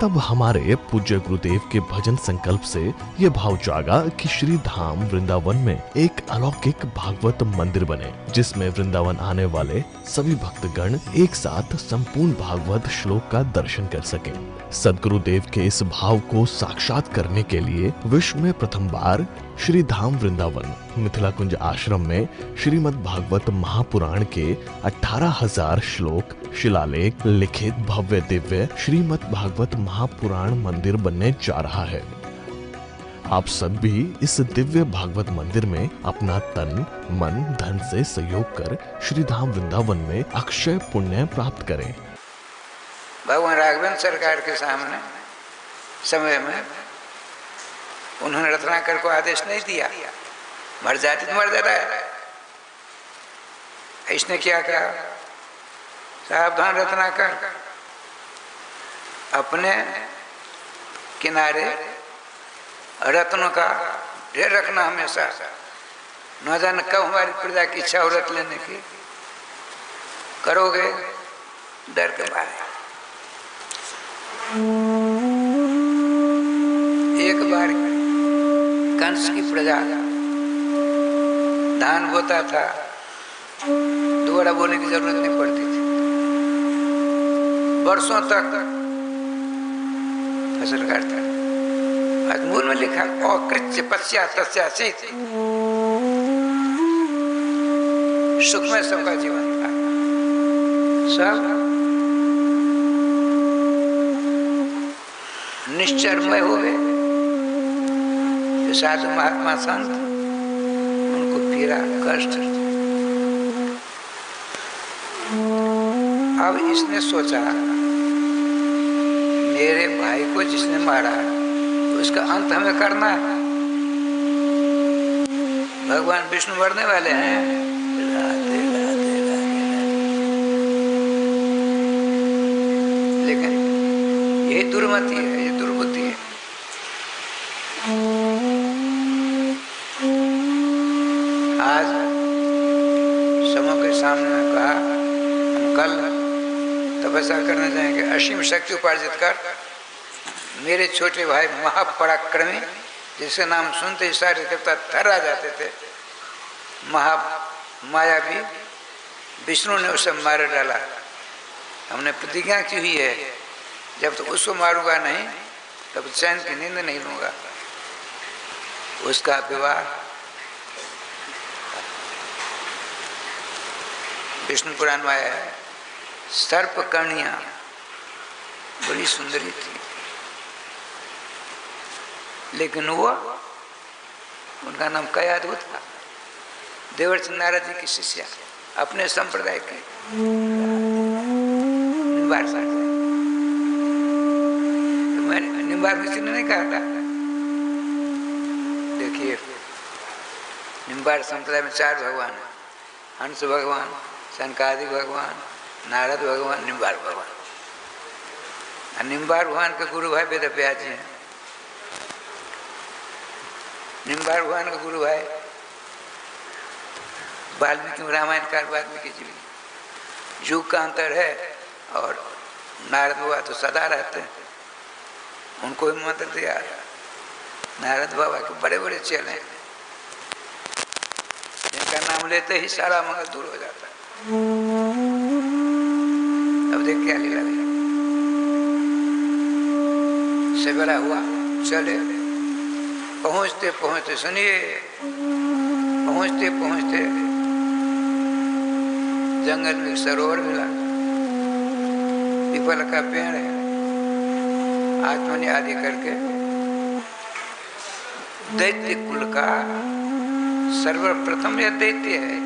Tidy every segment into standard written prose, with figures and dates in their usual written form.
तब हमारे पूज्य गुरुदेव के भजन संकल्प से ये भाव जागा कि श्री धाम वृंदावन में एक अलौकिक भागवत मंदिर बने, जिसमें वृंदावन आने वाले सभी भक्तगण एक साथ संपूर्ण भागवत श्लोक का दर्शन कर सकें। सद्गुरुदेव के इस भाव को साक्षात करने के लिए विश्व में प्रथम बार श्री धाम वृंदावन मिथिला कुंज आश्रम में श्रीमद् भागवत महापुराण के 18,000 श्लोक शिलालेख लिखित भव्य दिव्य श्रीमद् भागवत महापुराण मंदिर बनने जा रहा है। आप सब भी इस दिव्य भागवत मंदिर में अपना तन मन धन से सहयोग कर श्री धाम वृंदावन में अक्षय पुण्य प्राप्त करें। भगवान राघवेंद्र सरकार के सामने समय में उन्होंने रत्नाकर को आदेश नहीं दिया, मर जाती तो मर जाता है। इसने क्या कहा, सावधान रत्नाकर, अपने किनारे रत्नों का ढेर रखना हमेशा, न जाने कब हमारी प्रजा की इच्छा हो रत लेने की, करोगे डर के मारे। एक बार कंस की प्रजा धान बोता था, दोबारा बोने की जरूरत नहीं पड़ती थी, वर्षों तक फसल काटता। आज मूल में लिखा अकृत्य पश्चात तस्यासीत, सुख में सबका जीवन था, सब निश्चरमय हो गए। साधु महात्मा संत उनको पीड़ा कष्ट। अब इसने सोचा मेरे भाई को जिसने मारा उसका अंत हमें करना है। भगवान विष्णु मरने वाले हैं, राधे राधे राधे। लेकिन यही दुर्मति है, ये दुर्बुद्धि है। आज समूह के सामने में कहा हम कल तपस्या करने जाएंगे, असीम शक्ति उपार्जित कर। मेरे छोटे भाई महापराक्रमी, जिसके नाम सुनते ही सारे देवता थर्रा जाते थे, मायावी विष्णु ने उसे मार डाला। हमने प्रतिज्ञा की हुई है, जब तक उसको मारूंगा नहीं तब चैन की नींद नहीं लूंगा। उसका विवाह विष्णु पुराण में आया है। सर्पकर्णिया बड़ी सुंदरी थी, लेकिन वो उनका नाम कयाधु था, देवर्षि नारद जी की शिष्या, अपने संप्रदाय की। निम्बार निम्बार किसी ने नहीं कहा था। देखिए, निम्बार संप्रदाय में 4 भगवान है, हंस भगवान, सनकादिक भगवान, नारद भगवान, निम्बार भगवान। और निम्बार भगवान के गुरु भाई वेद व्यास जी हैं। निम्बार भगवान का गुरु भाई वाल्मीकि रामायणकार वाल्मीकि जी। युग का अंतर है, और नारद बाबा तो सदा रहते हैं, उनको भी मंत्र दिया। नारद बाबा के बड़े बड़े चेले हैं, जिनका नाम लेते ही सारा मंगल दूर हो जाता है। अब देख क्या लीला है। सवेरा हुआ, चले, पहुंचते पहुंचते सुनिए, पहुंचते पहुंचते जंगल में सरोवर मिला, पीपल का पेड़ है। आत्मनि आदि करके दैत्य कुल का सर्वप्रथम यह दैत्य है।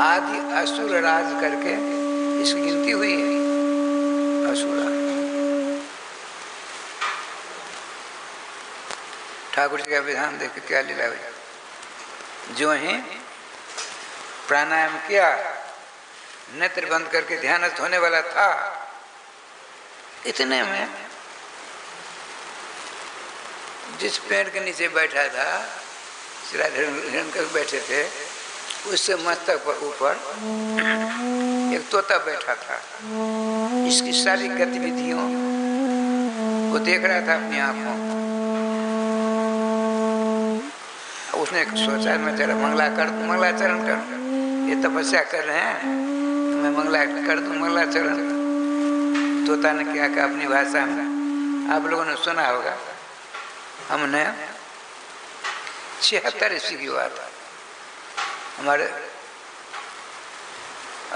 आदि असुर राज करके इसकी गिनती हुई है। असुर ठाकुर जी का विधान देख के क्या लीला हुई। जो ही प्राणायाम किया, नेत्र बंद करके ध्यानस्थ होने वाला था, इतने में जिस पेड़ के नीचे बैठा था, हिरण्यकश्यप बैठे थे, उससे मस्तक पर ऊपर एक तोता बैठा था। इसकी सारी गतिविधियों वो देख रहा था अपनी आंखों। उसने सोचा मैं तेरा मंगलाचरण कर, ये तपस्या कर रहे हैं, मैं मंगला कर दूं मंगलाचरण। तोता ने क्या कहा अपनी भाषा में, आप लोगों ने सुना होगा, हमने 76 ईस्वी की बात, हमारे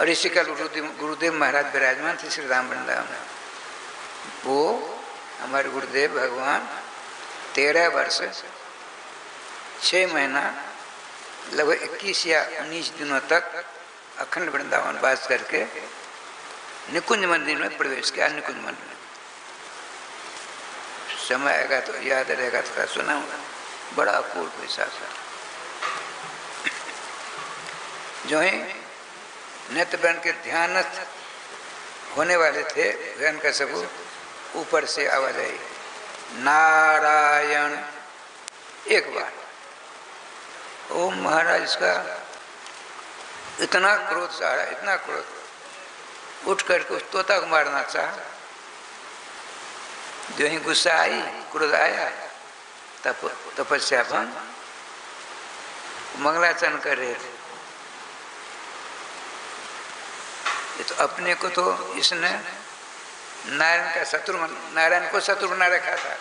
ऋषिकल गुरुदेव महाराज विराजमान थे श्री धाम वृंदावन में। वो हमारे गुरुदेव भगवान 13 वर्ष 6 महीना लगभग 21 या 19 दिनों तक अखंड वृंदावन वास करके निकुंज मंदिर में प्रवेश किया। निकुंज मंदिर में समय आएगा तो याद रहेगा, थोड़ा सुनाऊंगा, बड़ा अपूर्व हिसाब से। जो ही नेत्र बन के ध्यानस्थ होने वाले थे, ध्यान का सब ऊपर से आवाज आई, नारायण। एक बार ओ महाराज, इसका इतना क्रोध सा रहा, इतना क्रोध, उठ करके उस तोता को मारना चाहा। जो ही गुस्सा आई, क्रोध आया, तपस्या भंग, मंगलाचरण कर रहे थे। ये तो अपने को तो इसने नारायण का शत्रु, नारायण को शत्रु बना रखा था।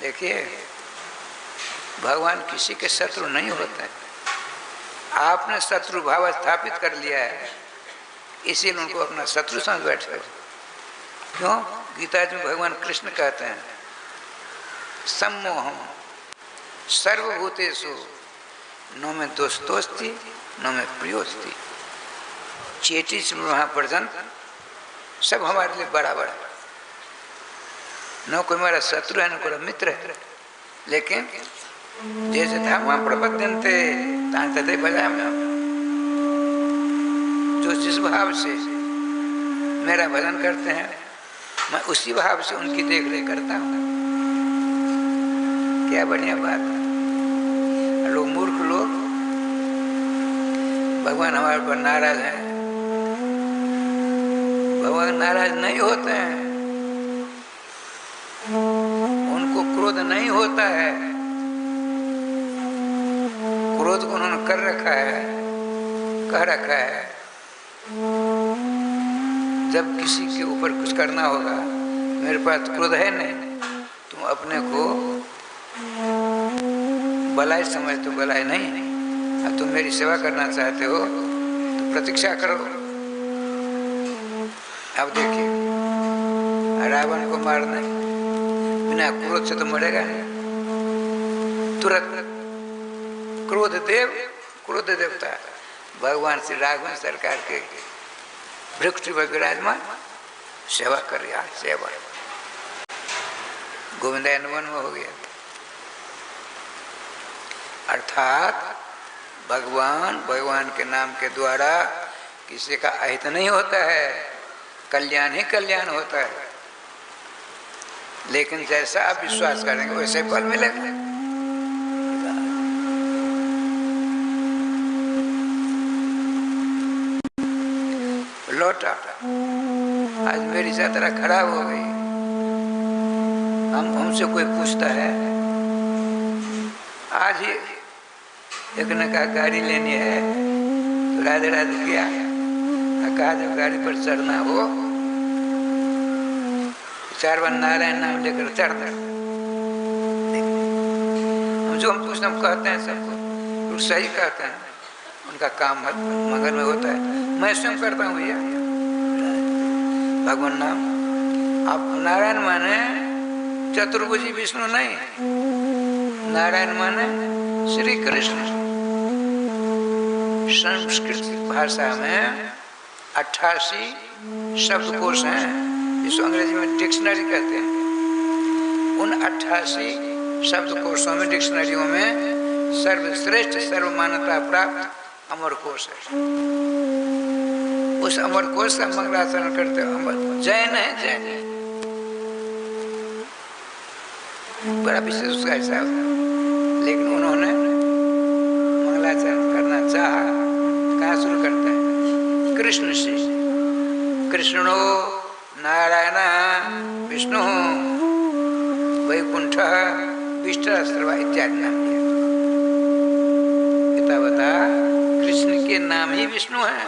देखिए, भगवान किसी के शत्रु नहीं होते हैं। आपने शत्रु भाव स्थापित कर लिया है, इसीलिए उनको अपना शत्रु समझ बैठे। क्यों? गीता जी में भगवान कृष्ण कहते हैं, सम्मोहम सर्वभूतेषु न में दोस्तोस्ति न में प्रियोस्ति। चेटी से महापर्यंत सब हमारे लिए बराबर है, न कोई हमारा शत्रु है न कोई मित्र है। लेकिन जैसे धाम प्रबद्धन्ते तांते भजामि, जो जिस भाव से मेरा भजन करते हैं, मैं उसी भाव से उनकी देख रेख करता हूँ। क्या बढ़िया बात है। लोग मूर्ख लोग भगवान हमारे पर नाराज हैं। भगवान नाराज नहीं होते हैं, उनको क्रोध नहीं होता है। क्रोध को उन्होंने कर रखा है, कह रखा है, जब किसी के ऊपर कुछ करना होगा, मेरे पास क्रोध है नहीं, तुम अपने को बलाई समझते हो, बलाई नहीं। अब तुम मेरी सेवा करना चाहते हो तो प्रतीक्षा करो। अब देखिए, रावण को मारना बिना क्रोध से तो मरेगा नहीं। तुरंत क्रोध देवता भगवान श्री राघवन सरकार के वृक्ष पर विराजमान सेवा कर रहा, सेवा गोविंदायन वन में हो गया। अर्थात भगवान के नाम के द्वारा किसी का अहित नहीं होता है, कल्याण ही कल्याण होता है। लेकिन जैसा आप विश्वास करेंगे वैसे फल मिलेगा। लौटा, आज मेरी यात्रा खराब हो गई। हमसे कोई पूछता है, आज ही एक ने कहा गाड़ी लेनी है, तो राधे राधे किया, कहा जब गाड़ी पर चढ़ना हो 4 बार नारायण नाम लेकर चढ़ना। हम पूछना, हम कहते हैं सबको, तो सही कहते हैं, उनका काम मंगल में होता है। मैं स्वयं करता हूँ भैया भगवान नाम। आप नारायण माने चतुर्भुजी विष्णु नहीं, नारायण माने श्री कृष्ण। संस्कृत भाषा में 88 शब्दकोश हैं, जिसको अंग्रेजी में डिक्शनरी कहते हैं। उन 88 शब्दकोशों में, डिक्शनरियों में सर्वश्रेष्ठ सर्वमान्यता प्राप्त अमर कोश है। उस अमर कोश का मंगलाचरण करते हो। अमर जैन है, जैन है, बड़ा विशेष उसका हिसाब। लेकिन उन्होंने मंगलाचरण करना चाहा, कहाँ शुरू करते हैं? कृष्ण से। कृष्णो नारायण विष्णु विष्टाश्रवा इत्यादि नाम दिया। पिता बता कृष्ण के नाम ही विष्णु है,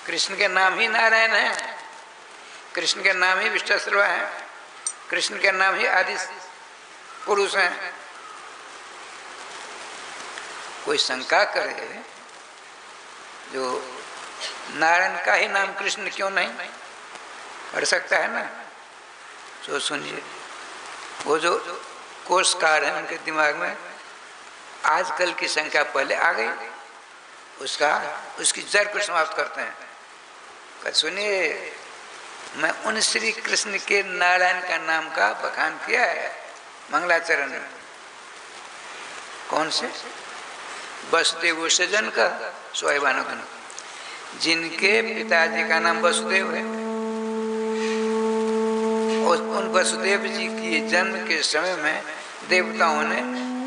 कृष्ण के नाम ही नारायण है, कृष्ण के नाम ही विष्टाश्रवा है, कृष्ण के नाम ही आदि पुरुष हैं। कोई शंका करे जो नारायण का ही नाम कृष्ण क्यों नहीं कर सकता है ना, तो सुनिए, वो जो कोशकार है उनके दिमाग में आजकल की संख्या पहले आ गई, उसकी जड़ को समाप्त करते हैं। सुनिए, मैं उन श्री कृष्ण के नारायण का नाम का बखान किया है मंगलाचरण में। कौन से? वसुदेव सजन का सोएबानों, जिनके पिताजी का नाम वसुदेव है, और उन वसुदेव जी के जन्म के समय में देवताओं ने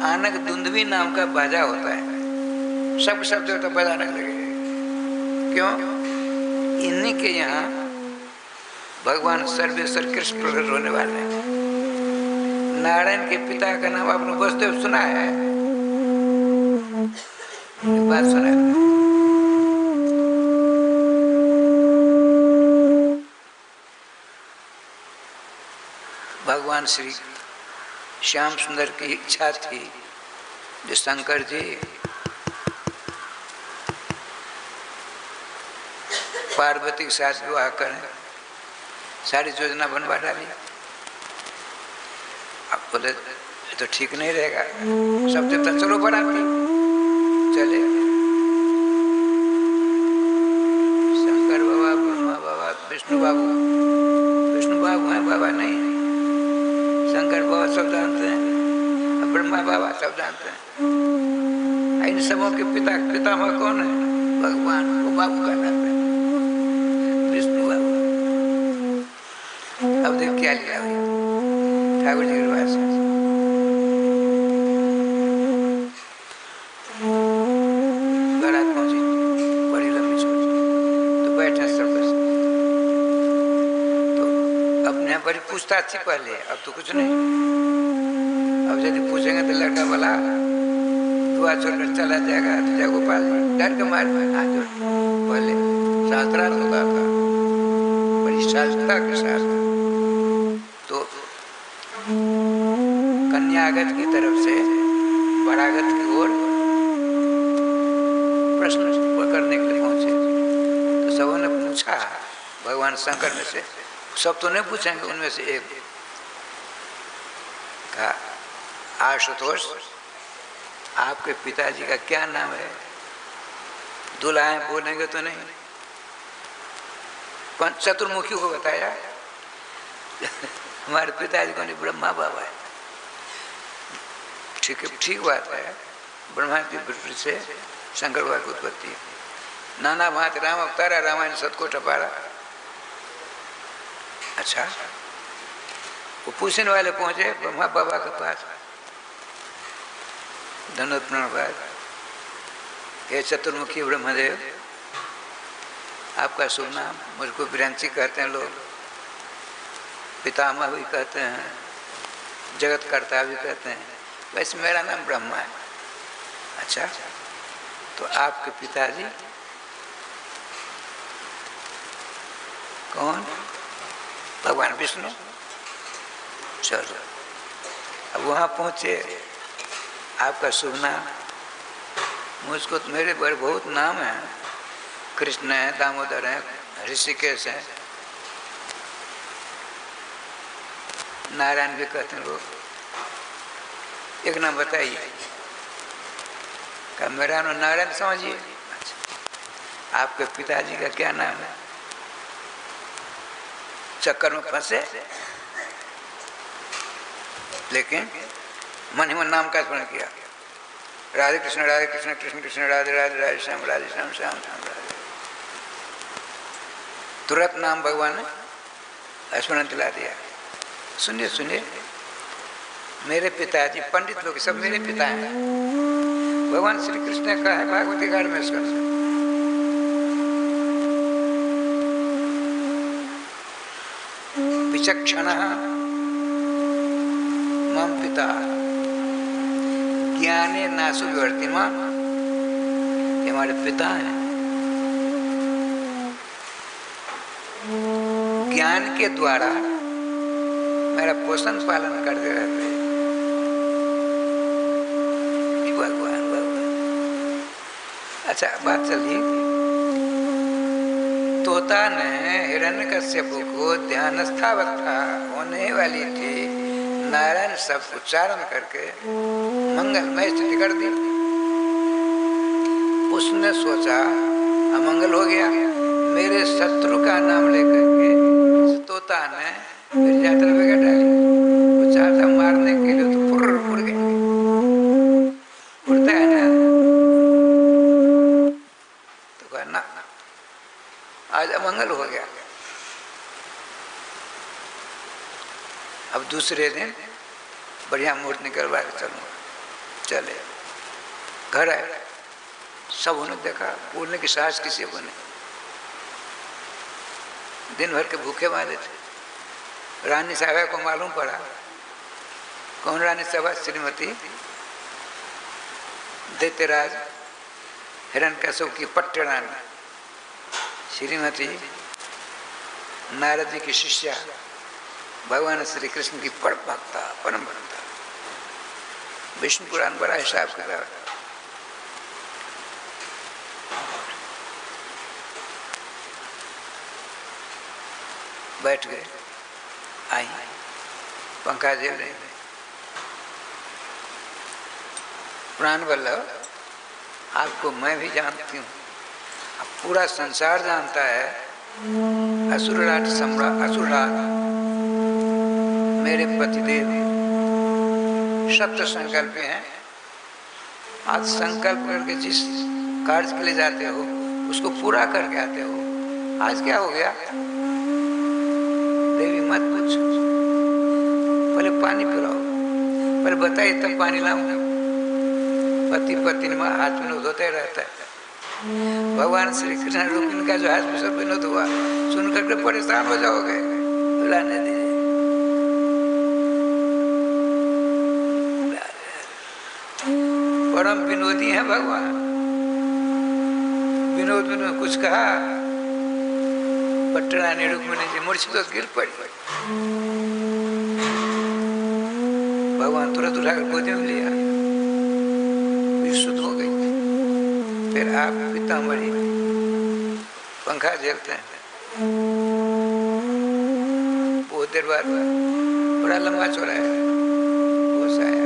आनक दुंदवी नाम का बाजा होता है, सब देवता बजाने लगे। क्यों? इन्हीं के यहाँ भगवान सर्वेश्वर कृष्ण प्रकट होने वाले हैं। नारायण के पिता का नाम आपने वसुदेव सुना है? बात सुना है? भगवान श्री श्याम सुंदर की इच्छा थी जो शंकर जी पार्वती के साथ विवाह करें, सारी योजना बनवा डाली। अब बोले तो ठीक नहीं रहेगा, सब देवता चलो बढ़ाती चले, शंकर बाबा, ब्रह्मा बाबा, विष्णु बाबू हैं, बाबा नहीं है। शंकर बाबा सब जानते हैं, ब्रह्मा बाबा सब जानते हैं। इन सबों के पितामह कौन है? भगवान। वो बाबू का नाम है विष्णु बाबू। अब देख क्या लिया ठाकुर जी के पास बारात पहुंची, बड़ी लंबी सोच, तो बैठे सब तो अपने यहाँ बड़ी पूछताछ थी पहले, अब तो कुछ नहीं। अब यदि पूछेंगे तो लड़का बोला दुआ छोड़कर चला जाएगा, तो जय गोपाल डर के मारे में हाथ जोड़, पहले शास्त्रार्थ होता था बड़ी शास्त्रता के साथ। तो कन्यागत की तरफ से वरागत की ओर प्रश्न करने के लिए पहुंचे, तो सबों ने पूछा भगवान शंकर में से, सब तो नहीं पूछेंगे, उनमें से एक कहा, आशुतोष आपके पिताजी का क्या नाम है? दुल्हाएं बोलेंगे तो नहीं। कौन? चतुर्मुखी को बताया हमारे पिताजी को नहीं, ब्रह्मा बाबा है। ठीक है, ठीक बात है, ब्रह्मा की वृत्ति से शंकर बाबा की उत्पत्ति है। नाना भांति राम अवतारा, रामायण सतको टपारा। अच्छा, वो पूछने वाले पहुंचे ब्रह्मा बाबा के पास, धनुत प्रणवाद, हे चतुर्मुखी ब्रह्मदेव, आपका शुभ नाम? मुझको विरंची कहते हैं लोग, पितामह भी कहते हैं, जगत कर्ता भी कहते हैं, वैसे मेरा नाम ब्रह्मा है। अच्छा, तो आपके पिताजी कौन? भगवान विष्णु। चलो, अब वहाँ पहुँचे, आपका शुभ नाम? मुझको तो मेरे बड़े बहुत नाम हैं, कृष्ण है, दामोदर है, ऋषिकेश है, नारायण भी कहते हैं लोग। एक नाम बताइए। क्या मेरा नाम नारायण समझिए? अच्छा, आपके पिताजी का क्या नाम है? चक्कर में फंसे, लेकिन मन ही मन नाम का स्मरण किया, राधे कृष्ण कृष्ण कृष्ण राधे राधे राधे श्याम श्याम श्याम राधे। तुरंत नाम भगवान ने स्मरण दिला दिया। सुनिए सुनिए, मेरे पिताजी पंडित लोग सब मेरे पिता हैं। भगवान श्री कृष्ण ने कहा है भागवती गाड़ में इसका विचक्षण मम पिता पिता ज्ञाने नासु विवर्तिमा, ये हमारे पिता हैं। ज्ञान के द्वारा मेरा पोषण पालन करते रहते हैं। भगवान भगवान। अच्छा बात चलिए, तोता ने हिरण्यकश्यप को ध्यानस्थावस्था होने वाली थी नारायण शब्द उच्चारण करके मंगलमय स्थिति कर दी। उसने सोचा अमंगल हो गया, मेरे शत्रु का नाम लेकर के इस तोता ने मेरी यात्रा बिगाड़ डाली। वो चाहता मारने के लिए तो फुर गया, उड़ता है ना, तो कहा ना आज अमंगल हो गया। अब दूसरे दिन बढ़िया मूर्त निकलवा के चलूंगा। चले घर आए, सब उन्हें देखा, बोलने की साहस किसी को नहीं। दिन भर के भूखे मारे थे। रानी साहबा को मालूम पड़ा। कौन रानी साहबा? श्रीमती दैत्यराज हिरण्यकश्यप की पट्ट रानी श्रीमती नारद जी की शिष्या, भगवान श्री कृष्ण की परम भक्ता। विष्णु पुराण बड़ा हिसाब किताब है। बैठ गए, आई पंखा झेल रहे थे। प्राण वल्लभ, आपको मैं भी जानती हूँ, अब पूरा संसार जानता है। असुरराट सम्राट, असुरराट मेरे पतिदेव सत्य संकल्प हैं। आज संकल्प करके जिस कार्य के लिए जाते हो उसको पूरा करके आते हो। आज क्या हो गया? देवी मत पूछो, पहले पानी पिलाओ, पहले बताइए तब पानी लाऊंगा। पति पत्नी में हाथ विनोद होते रहता है। भगवान श्री कृष्ण रुक्मिणी का जो हाथ में सब विनोद हुआ सुन करके परेशान हो जाओगे। बुलाने दीजिए। परम विनोदी है भगवान। विनोद विनोद कुछ कहा, पट्टरानी रुक्मिणी जी मूर्छित तो गिर पड़ी। भगवान तुरंत उठाकर गोदी में लिया, शुद्ध हो गई। फिर आप पीताम्बरी पंखा झेलते हैं। बहुत देर बाद बड़ा लंबा चौड़ा है, होश आया।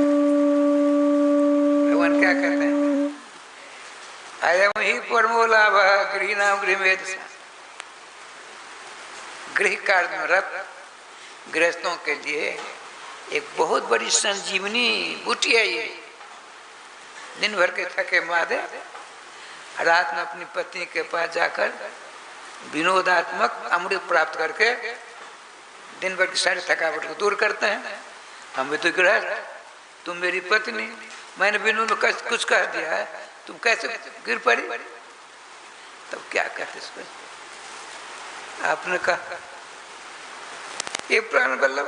भगवान क्या कहते हैं? अयम ही परमो लाभ गृहीणाम गृहमेध। गृह कार्य में रत गृहस्थों के लिए एक बहुत बड़ी संजीवनी बूटी है ये। दिन भर के थके मादे रात में अपनी पत्नी के पास जाकर विनोदात्मक अमृत प्राप्त करके दिन भर की सारी थकावट को दूर करते हैं। हम भी तो गृहस्थ, तुम मेरी पत्नी, मैंने विनोद कुछ कह दिया है, तुम कैसे गिर पड़ी? तब क्या कहते इसको? आपने कहा ये प्राण वल्लभ,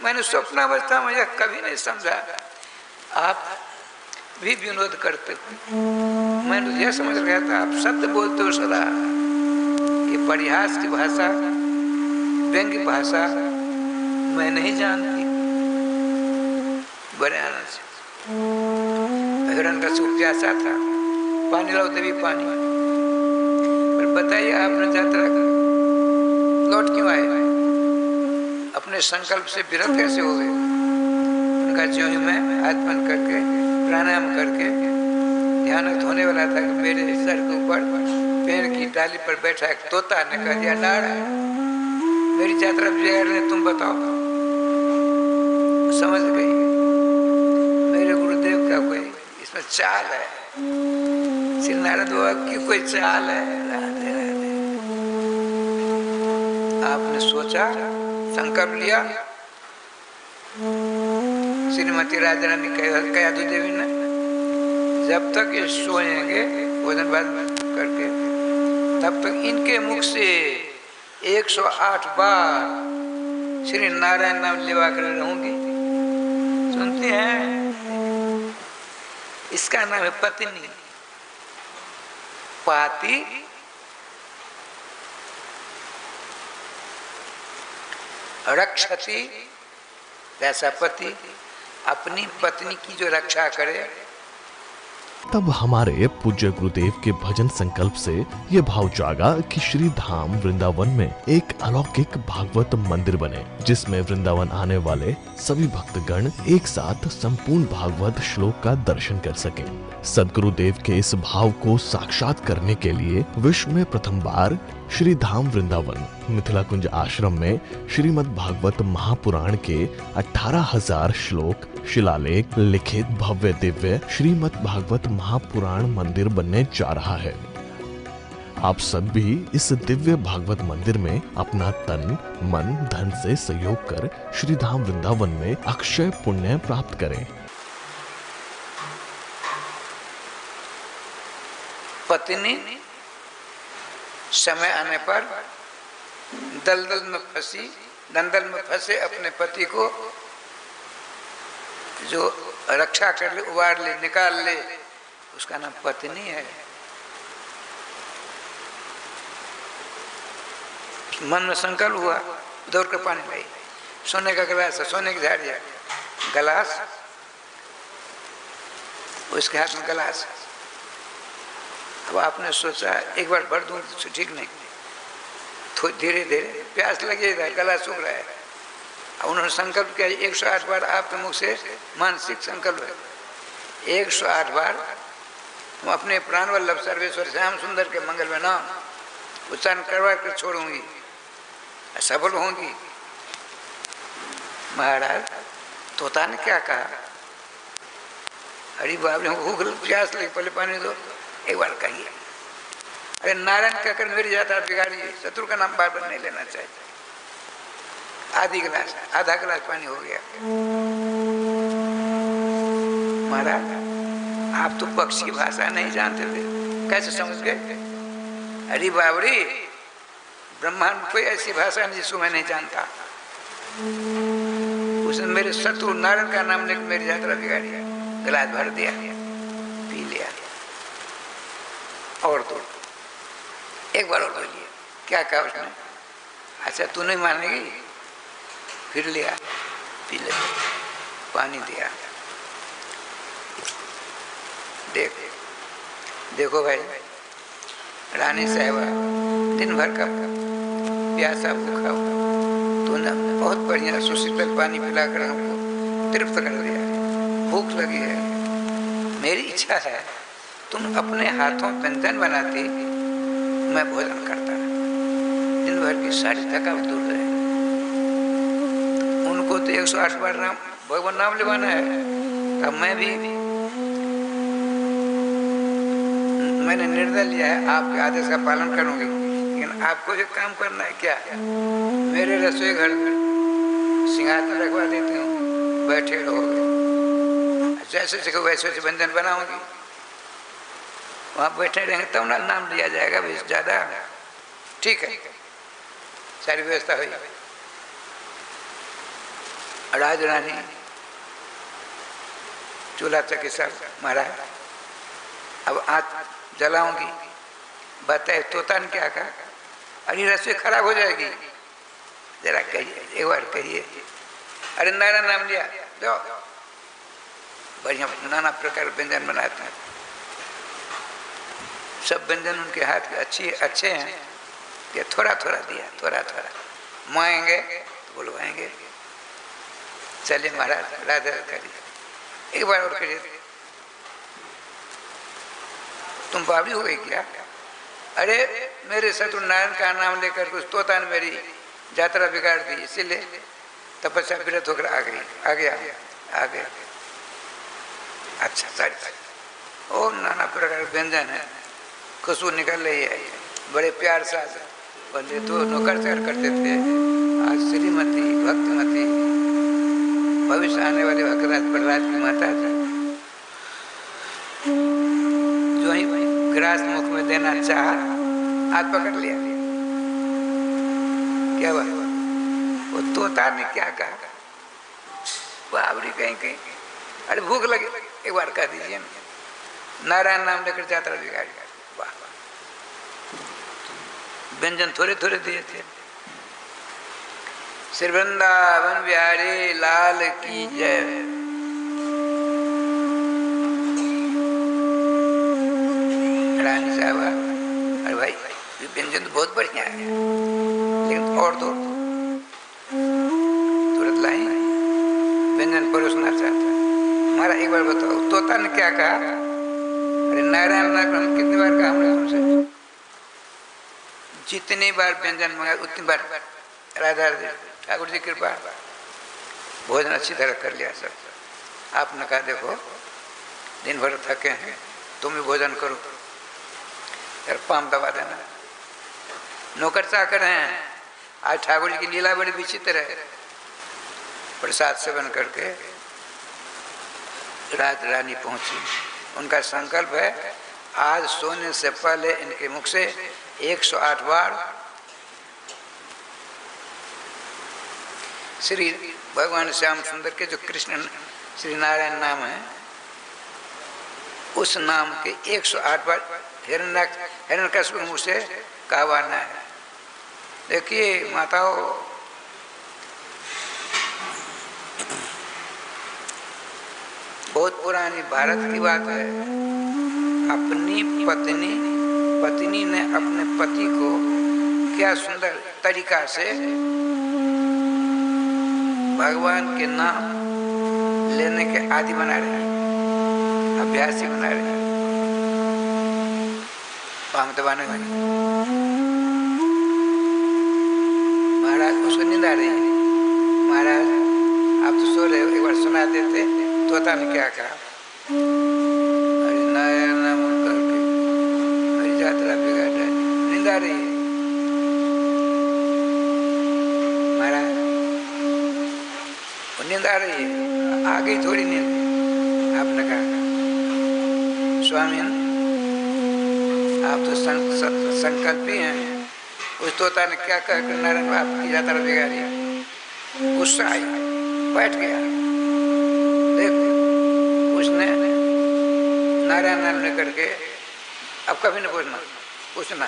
मैंने स्वप्नावस्था में यह कभी नहीं समझा आप भी विनोद करते थे। मैंने यह समझ गया था आप सत्य बोलते हो सदा। ये परिहास की भाषा, व्यंग्य भाषा मैं नहीं जानती। बड़े आनंद से हिरण्यकश्यप प्यासा था, पानी लाओ देवी पानी। पर बताइए आपने यात्रा लौट क्यों आए? अपने संकल्प से विरत कैसे हो गए? उनका ज्यों ही मैं हाथ बंद करके प्राणायाम करके ध्यान होने वाला था कि मेरे सर के ऊपर पेड़ की डाली पर बैठा एक तोता ने कह दिया, नारायण मेरी यात्रा बिगाड़ने, तुम बताओ। समझ गई मेरे गुरुदेव का कोई इसमें चाल है, श्री नारद बाबा की कोई चाल है। राधे राधे। आपने सोचा, संकल्प लिया। श्रीमती राजा रानी कयाधु देवी ने जब तक ये सोएंगे भोजन बाद करके, तब तक इनके मुख से 108 बार श्री नारायण नाम लेवा कर रहूंगी। होती हैं, इसका नाम है पत्नी। पाती रक्षति, ऐसा पति अपनी पत्नी की जो रक्षा करे। तब हमारे पूज्य गुरुदेव के भजन संकल्प से ये भाव जागा कि श्री धाम वृंदावन में एक अलौकिक भागवत मंदिर बने, जिसमें वृंदावन आने वाले सभी भक्तगण एक साथ संपूर्ण भागवत श्लोक का दर्शन कर सकें। सद्गुरुदेव के इस भाव को साक्षात करने के लिए विश्व में प्रथम बार श्री धाम वृंदावन मिथिला कुंज आश्रम में श्रीमद् भागवत महापुराण के 18,000 श्लोक शिलालेख लिखित भव्य दिव्य श्रीमद् भागवत महापुराण मंदिर बनने जा रहा है। आप सब भी इस दिव्य भागवत मंदिर में अपना तन मन धन से सहयोग कर श्री धाम वृंदावन में अक्षय पुण्य प्राप्त करें। पत्नी समय आने पर दलदल में फंसी, दंदल में फंसे अपने पति को जो रक्षा कर ले, उबार ले, निकाल ले, उसका नाम पत्नी है। मन में संकल्प हुआ, दौड़ कर पानी लाई, सोने का गिलास है, सोने की झाड़िया, गिलास, उसके हाथ में गिलास। अब आपने सोचा एक बार भर दूं तो ठीक नहीं, थोड़ी धीरे धीरे प्यास लगी, गला सूख रहा है। अब उन्होंने संकल्प किया 108 बार आपके मुख से मानसिक संकल्प है, 108 बार हम अपने प्राण वल्लभ सर्वेश्वर श्याम सुंदर के मंगल में नाम उच्चारण करवा कर छोड़ूंगी, सफल होंगी। महाराज तोता ने क्या कहा, अरे बाप रे भूख प्यास लगी, पहले पानी दो, एक बार कहिए। अरे नारायण कहकर मेरी यात्रा बिगाड़ी, शत्रु का नाम बार बार नहीं लेना चाहिए। आधी गिलास, आधा गिलास पानी हो गया। महाराज आप तो पक्षी की भाषा नहीं जानते थे, कैसे समझ गए? अरे बाबरी ब्रह्मांड में कोई ऐसी भाषा नहीं जिसको मैं नहीं जानता। उसने मेरे शत्रु नारायण का नाम लेकर मेरी यात्रा बिगाड़ी, गिलास भर दिया, पी लिया। और तो एक बार और बोलिए, क्या कहा उसने? अच्छा तू नहीं मानेगी, फिर लिया, पी ले, पानी दिया। देखो भाई, रानी साहिबा दिन भर का प्यासा भूखा हुआ, तूने बहुत बढ़िया सुशीतल पानी पिलाकर हमको तृप्त कर दिया। भूख लगी है, मेरी इच्छा है तुम अपने हाथों व्यंजन बनाती, मैं भोजन करता, दिन भर की सारी थकावट दूर रहे। उनको तो 108 बार नाम भगवान नाम लेवाना है। अब मैंने निर्णय लिया है आपके आदेश का पालन करूंगी, लेकिन आपको एक काम करना है। क्या? मेरे रसोई घर में सिंहासन रखवा देती हूँ, बैठे रहोगे, जैसे जगह वैसे वैसे व्यंजन बनाऊंगी, वहाँ बैठे रहेंगे तब ना नाम लिया जाएगा। भाई ज़्यादा ठीक है, सारी व्यवस्था हुई। राज रानी चूल्हा चक्की सब महाराज, अब आँच जलाऊंगी, बताए तोता ने क्या कहा? अरे रसोई खराब हो जाएगी, जरा कहिए, एक बार कहिए। अरे नारायण नाम लिया, जाओ, बढ़िया नाना प्रकार व्यंजन बनाते हैं। सब व्यंजन उनके हाथ के अच्छे हैं, कि थोड़ा थोड़ा दिया, थोड़ा थोड़ा मांगेंगे तो बुलवाएंगे। चलिए महाराज राधे करिए, एक बार और करिए। तुम बावड़ी हो गई क्या? अरे मेरे शत्रु नारायण का नाम लेकर कुछ तोता ने मेरी यात्रा बिगाड़ दी, इसीलिए तपस्या विरत होकर आ गया। अच्छा सारी और नाना प्रकार व्यंजन है, खुशबू निकल रही है, बड़े प्यार से पहले तो नौकर चाकर करते थे, आज श्रीमती भक्तिमती भविष्य आने वाले भक्तराज प्रहलाद की माता थी, जो ही ग्रास मुख में देना चाहा, हाथ पकड़ लिया। क्या हुआ? वो तोता ने क्या कहा? बावरी कहीं अरे भूख लगी, एक बार कह दीजिए ना, नारायण नाम लेकर यात्रा बिगाड़ी। वाह, व्यंजन थोड़े थोड़े दिए थे। श्री वृंदावन बिहारी लाल की जय। रानी साहबा, अरे भाई ये व्यंजन तो बहुत बढ़िया है, लेकिन और तो तुरंत लाई व्यंजन परोसना चाहता है। हमारा एक बार बताओ, तोता ने क्या कहा? अरे नारायण नाम कितनी बार कहा हमने तुमसे? जितनी बार व्यंजन मंगाया उतनी बार राधा ठाकुर जी कृपा, भोजन अच्छी तरह कर लिया सब। आपने कहा देखो दिन भर थके हैं, तुम भी भोजन करो, यार पाम दबा देना। नौकर चाकर हैं, आज ठाकुर जी की लीला बड़ी विचित्र है। प्रसाद सेवन करके रात रानी पहुंची, उनका संकल्प है आज सोने से पहले इनके मुख से 108 बार श्री भगवान श्याम सुंदर के जो कृष्ण श्री नारायण नाम है, उस नाम के 108 बार हिरण्यकश्यप के मुँह से कहवाना है। देखिए माताओं, बहुत पुरानी भारत की बात है। अपनी पत्नी ने अपने पति को क्या सुंदर तरीका से भगवान के नाम लेने के आदि बना रहे हैं, अभ्यासी बना रहे हैं। पाम दबाने वाले महाराज को नींद आ रही है। महाराज आप तो सो रहे हो, एक बार सुना देते। तोता ने क्या कहा? अरे नारायण नाम करके मेरी यात्रा बिगाड़ है, नींद आ रही है। महाराज वो नींद आ रही है, आ गई थोड़ी नींद। आपने कहा स्वामी आप तो संकल्पी हैं। उस तोता ने क्या कहा कि नारायण आपकी यात्रा बिगाड़ी? गुस्सा आई, बैठ गया। देखो उसने नारायण नाम लेकर के, अब कभी न पूछना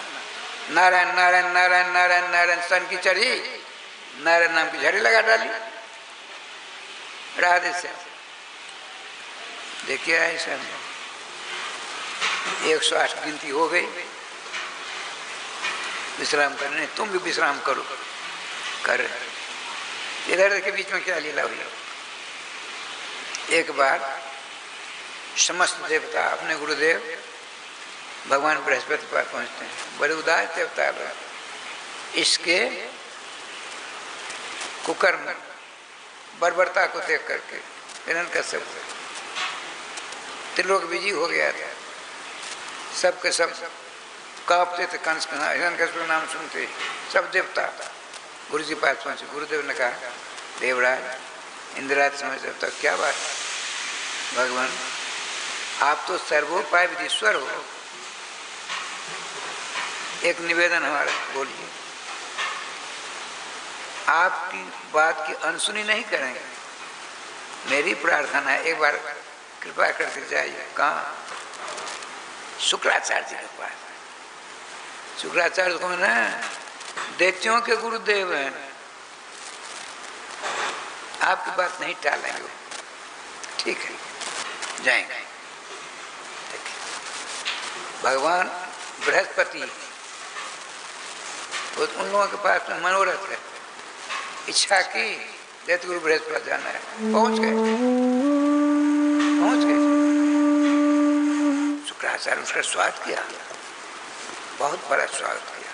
नारायण नारायण नारायण नारायण नारायण, सन की चढ़ी, नारायण नाम की झड़ी लगा डाली। राधे से देखिए ऐसा 108 गिनती हो गई। विश्राम करने, तुम भी विश्राम करो। कर इधर के बीच में क्या लीला हुई? एक बार समस्त देवता अपने गुरुदेव भगवान बृहस्पति पास पहुंचते हैं। बड़े उदार देवता है। इसके कुकर्म बर्बरता को देख करके हिरण्यकश्यप त्रिलोक विजयी हो गया था। सबके सब कांपते थे कंस का हिरण्यकश्यप का नाम सुनते। सब देवता गुरु जी पास पहुंचे। गुरुदेव ने कहा देवराज इंद्राज समझ देवता क्या बात? भगवान आप तो सर्वोपाय विधीश्वर हो, एक निवेदन हमारा बोलिए। आपकी बात की अनसुनी नहीं करेंगे, मेरी प्रार्थना है एक बार कृपा करके जाइए। कहाँ? शुक्राचार्य जी के पास। शुक्राचार्य को ना दैत्यों के गुरुदेव हैं, आपकी बात नहीं टालेंगे। ठीक है जाएंगे। भगवान बृहस्पति उन लोगों के पास में मनोरथ है, इच्छा की दैत्य गुरु बृहस्पति जाना है। पहुंच गए। शुक्राचार्य उसका स्वागत किया, बहुत बड़ा स्वागत किया।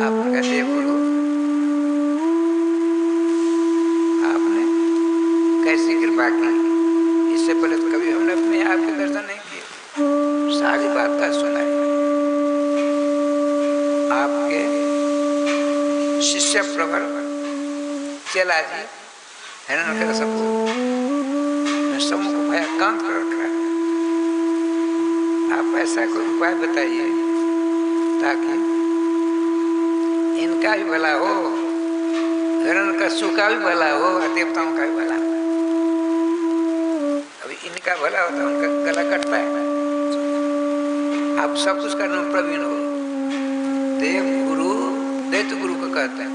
आपने कहा देव गुरु आपने कैसी कृपा की, इससे पहले तो कभी हमने अपने आप के दर्शन नहीं किए। सारी बात का सुनाई। आपके शिष्य प्रवर चेला जी हिरण्यकश्यप समूह को भयाकांत कर रखा है। आप ऐसा कोई उपाय बताइए ताकि इनका भी भला हो, हिरण्यकश्यप का भी भला हो और देवताओं का भी भला हो। जिनका भला होता है उनका गला कटता है। आप सब कुछ करने में प्रवीण हो। देव गुरु दैत्य गुरु को कहते हैं।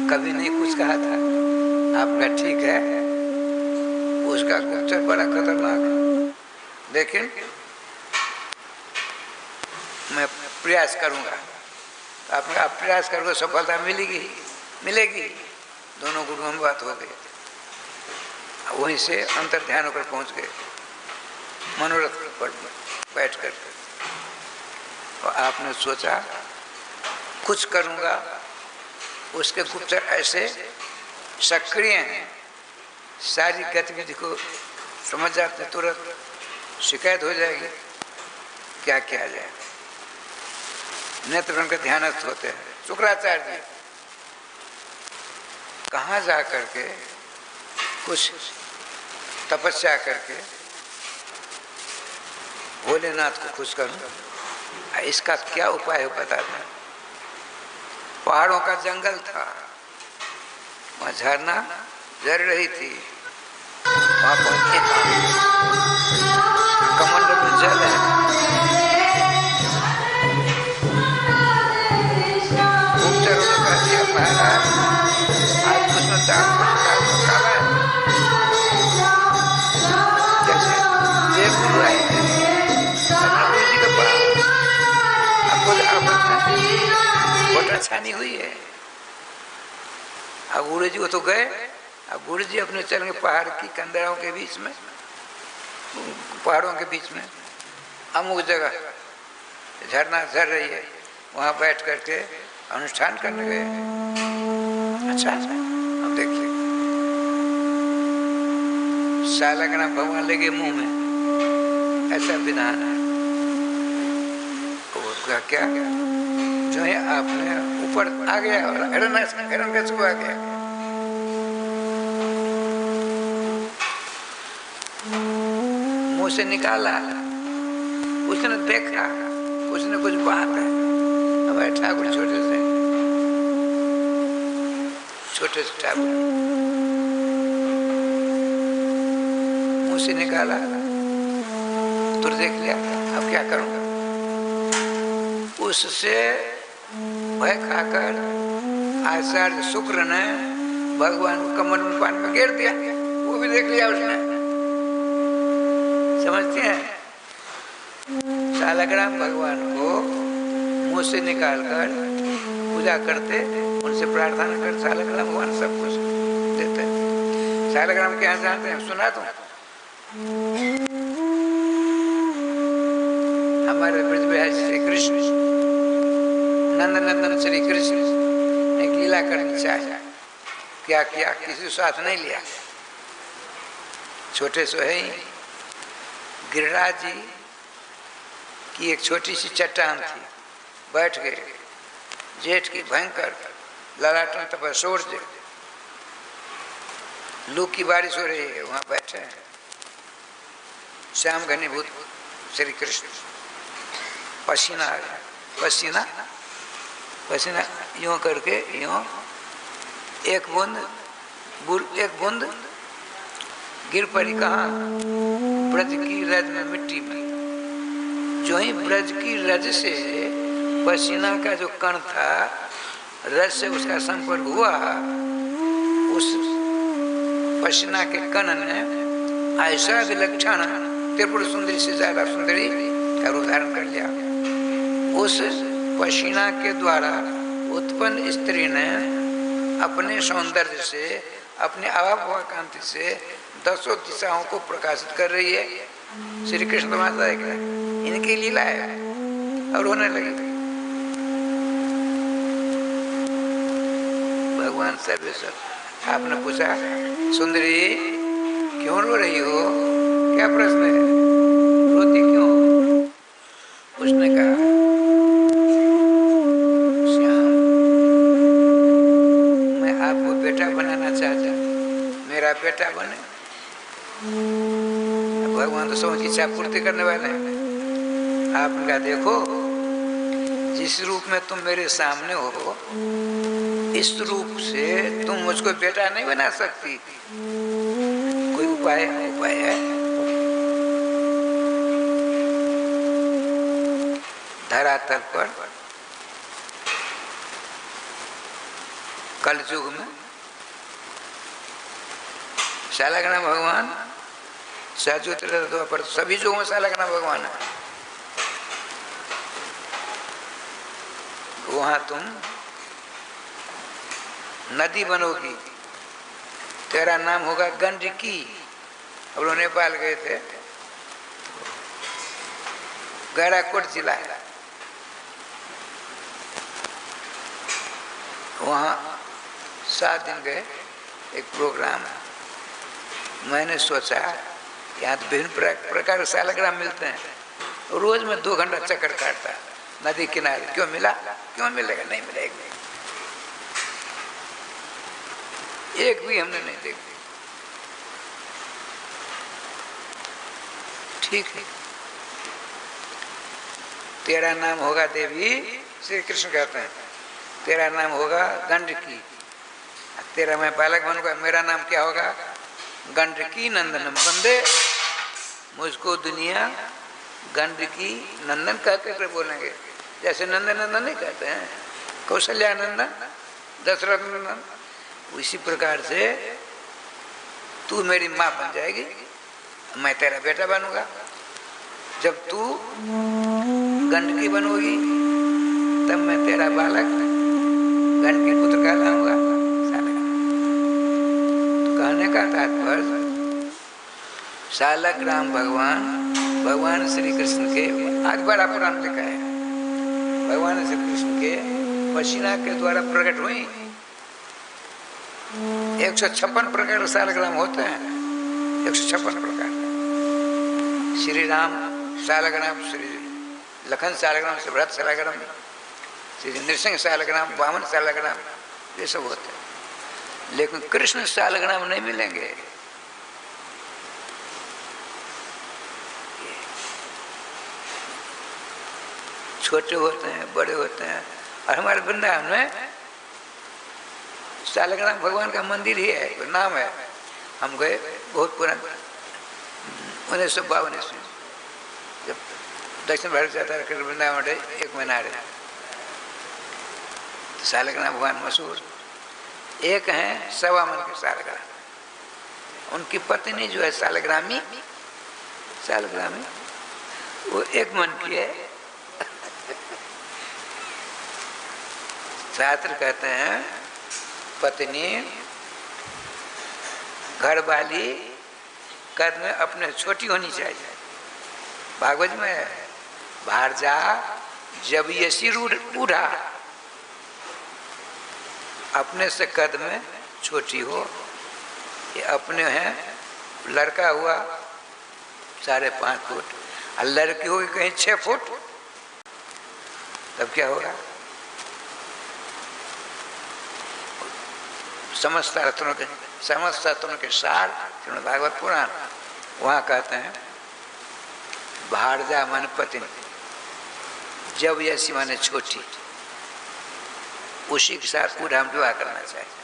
कभी नहीं कुछ कहा था, आपका ठीक है, उसका गुप्तचर बड़ा खतरनाक है, लेकिन मैं प्रयास करूंगा। आपने आप प्रयास करोगे सफलता मिलेगी मिलेगी। दोनों गुरुओं में बात हो गई, वहीं से अंतर ध्यान होकर पहुंच गए मनोरथ पर बैठ कर। और आपने सोचा कुछ करूंगा, उसके गुप्तचर ऐसे सक्रिय हैं, सारी गतिविधि को समझ जाते, तुरंत शिकायत हो जाएगी, क्या किया जाए। नेत्र के ध्यानस्थ होते हैं शुक्राचार्य जी। कहाँ जा करके कुछ तपस्या करके भोलेनाथ को खुश करूं, इसका क्या उपाय हो बता दें। पहाड़ों का जंगल था, वहाँ झरना झर रही थी, वहाँ पहुंचे, कमंडल में जल है, गुप्तचरों ने कह दिया महाराज आज कुछ में काला है। जैसे देव गुरु आए गुरु जी के पास, आपको बहुत छानी हुई है। अब गुरु जी वो तो गए, अब गुरु जी अपने चलेंगे पहाड़ की कंदराओं के बीच में, पहाड़ों के बीच में अमुक जगह झरना झर रही है, वहाँ बैठ करके अनुष्ठान करने गए। अच्छा अब देखिए, सालगना भगवान लगे मुंह में, ऐसा विधान है। उसका क्या जो है आपने ऊपर आ गया और हिरण कैसे आ गया। मुंह से निकाला, उसने देखा कुछ न कुछ बात है। हमारे ठाकुर छोटे से ठाकुर मुंह से निकाला, तो देख लिया, अब क्या करूंगा। उससे भय खाकर आचार्य शुक्र ने भगवान को कमल में पानी में गिर दिया, वो भी देख लिया उसने। समझते हैं, सालग्राम भगवान को मुंह से निकालकर पूजा करते, उनसे प्रार्थना कर, सालग्राम भगवान सब कुछ देते। सालग्राम के यहाँ जानते हैं, सुना तो हमारे ब्रज बिहारी श्री कृष्ण नंदन श्री कृष्ण ने लीला करनी चाहिए। क्या किया, किसी साथ नहीं लिया, छोटे से है ही। गिरिराज जी की एक छोटी सी चट्टान थी, बैठ गए। जेठ की भयंकर ललाटन तप सूरज, लू की बारिश हो रही है, वहां बैठे हैं श्याम घनीभूत श्री कृष्ण। पसीना आ गया, पसीना पसीना यूं करके यूं एक बूंद गिर पड़ी। कहाँ? ब्रज की रज में, मिट्टी में। जो ही ब्रज की रज से पसीना का जो कण था, रज से उसका संपर्क हुआ, उस पसीना के कण ने ऐसा विलक्षण त्रिपुर सुंदरी से ज्यादा सुंदरी का रूप धारण कर लिया। उस पसीना के द्वारा उत्पन्न स्त्री ने अपने सौंदर्य से, अपने अभाव कांति से दसों दिशाओं को प्रकाशित कर रही है। श्री कृष्ण माता इनकी लीला है और होने लगी। भगवान सर्वेश्वर, आपने पूछा सुंदरी क्यों रो रही हो, क्या प्रश्न है, रोती क्यों? उसने कहा श्याम, मैं आपको बेटा बनाना चाहता, मेरा बेटा बने। भगवान तो सबकी इच्छा पूर्ति करने वाले हैं। आपने कहा देखो, जिस रूप में तुम मेरे सामने हो, इस रूप से तुम मुझको बेटा नहीं बना सकती। उपाय उपाय है। धरातल पर कलयुग में शालग्राम भगवान पर सभी युगों में शालग्राम भगवान है। वहां तुम नदी बनोगी, तेरा नाम होगा गंडकी। हम लोग नेपाल गए थे, गैराकोट जिला है, वहाँ 7 दिन गए, एक प्रोग्राम है। मैंने सोचा यहाँ तो विभिन्न प्रकार के शालग्राम मिलते हैं, रोज में 2 घंटा चक्कर काटता नदी किनारे। क्यों मिला, क्यों मिलेगा, नहीं मिलेगा, एक भी हमने नहीं देखी। ठीक है, तेरा नाम होगा देवी, श्री कृष्ण कहते हैं, तेरा नाम होगा गंडकी। तेरा मैं बालक बनूंगा, मेरा नाम क्या होगा, गंडकी नंदनम वंदे। मुझको दुनिया गंडकी नंदन कहकर बोलेंगे, जैसे नंदन नंदन नहीं कहते हैं, कौशल्या नंदन, दशरथ नंदन। उसी प्रकार से तू मेरी माँ बन जाएगी, मैं तेरा बेटा बनूंगा। जब तू गंडकी बनोगी तब मैं तेरा बालक गंडकी पुत्र कहलाऊंगा। तो कहने का तात्पर्य शालग्राम भगवान श्री कृष्ण के, आज बड़ा पुराण लिखा है, भगवान श्री कृष्ण के पसीना के द्वारा प्रकट हुई। 156 प्रकार के शालग्राम होते हैं, 156 प्रकार। श्री राम शालग्राम, श्री लखन शालग्राम, श्री भरत शालग्राम, श्री नृसिंह शालग्राम, वामन शालग्राम, ये सब होते हैं। लेकिन कृष्ण शालग्राम नहीं मिलेंगे। छोटे होते हैं, बड़े होते हैं। और हमारे वृंदावन में शालग्राम भगवान का मंदिर ही है, तो नाम है। हम गए बहुत पुराना 1952 ईस्वी, जब दक्षिण भारत जाता है कृष्ण वृंदावन 1 महीना रहे, तो शालग्राम भगवान मशहूर। एक हैं सवा मन के शालग्राम, उनकी पत्नी जो है शालग्रामी, वो 1 मन की है। शास्त्र कहते हैं पत्नी घर वाली कद में अपने छोटी होनी चाहिए। भागवत में है, भारजा जब ये सिर उड़ा, अपने से कद में छोटी हो। ये अपने हैं, लड़का हुआ 5.5 फुट और लड़की होगी कहीं 6 फुट, तब क्या होगा। समस्त शास्त्रों के सार श्रीमद् भागवत पुराण, वहाँ कहते हैं भारजा मन पत्नी, जब ऐसी माने छोटी, उसी के साथ पूरा हम विवाह करना चाहिए।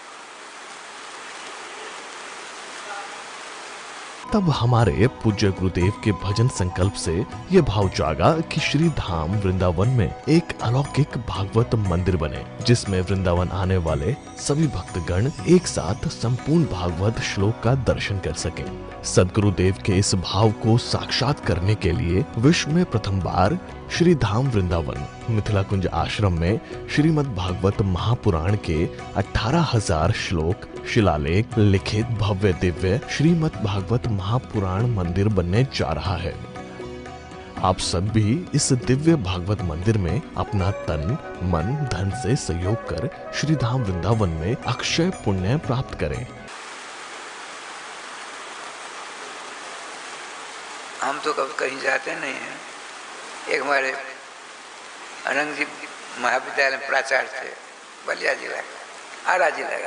तब हमारे पूज्य गुरुदेव के भजन संकल्प से ये भाव जागा कि श्री धाम वृंदावन में एक अलौकिक भागवत मंदिर बने, जिसमें वृंदावन आने वाले सभी भक्तगण एक साथ संपूर्ण भागवत श्लोक का दर्शन कर सकें। सदगुरुदेव के इस भाव को साक्षात करने के लिए विश्व में प्रथम बार श्री धाम वृंदावन मिथिला कुंज आश्रम में श्रीमद् भागवत महापुराण के 18,000 श्लोक शिलालेख लिखित भव्य दिव्य श्रीमद् भागवत महापुराण मंदिर बनने जा रहा है। आप सब भी इस दिव्य भागवत मंदिर में अपना तन मन धन से सहयोग कर श्री धाम वृंदावन में अक्षय पुण्य प्राप्त करें। हम तो कभी कहीं जाते नहीं हैं। एक हमारे अनंग जी महाविद्यालय में प्राचार्य थे, बलिया जिला का, आरा जिला।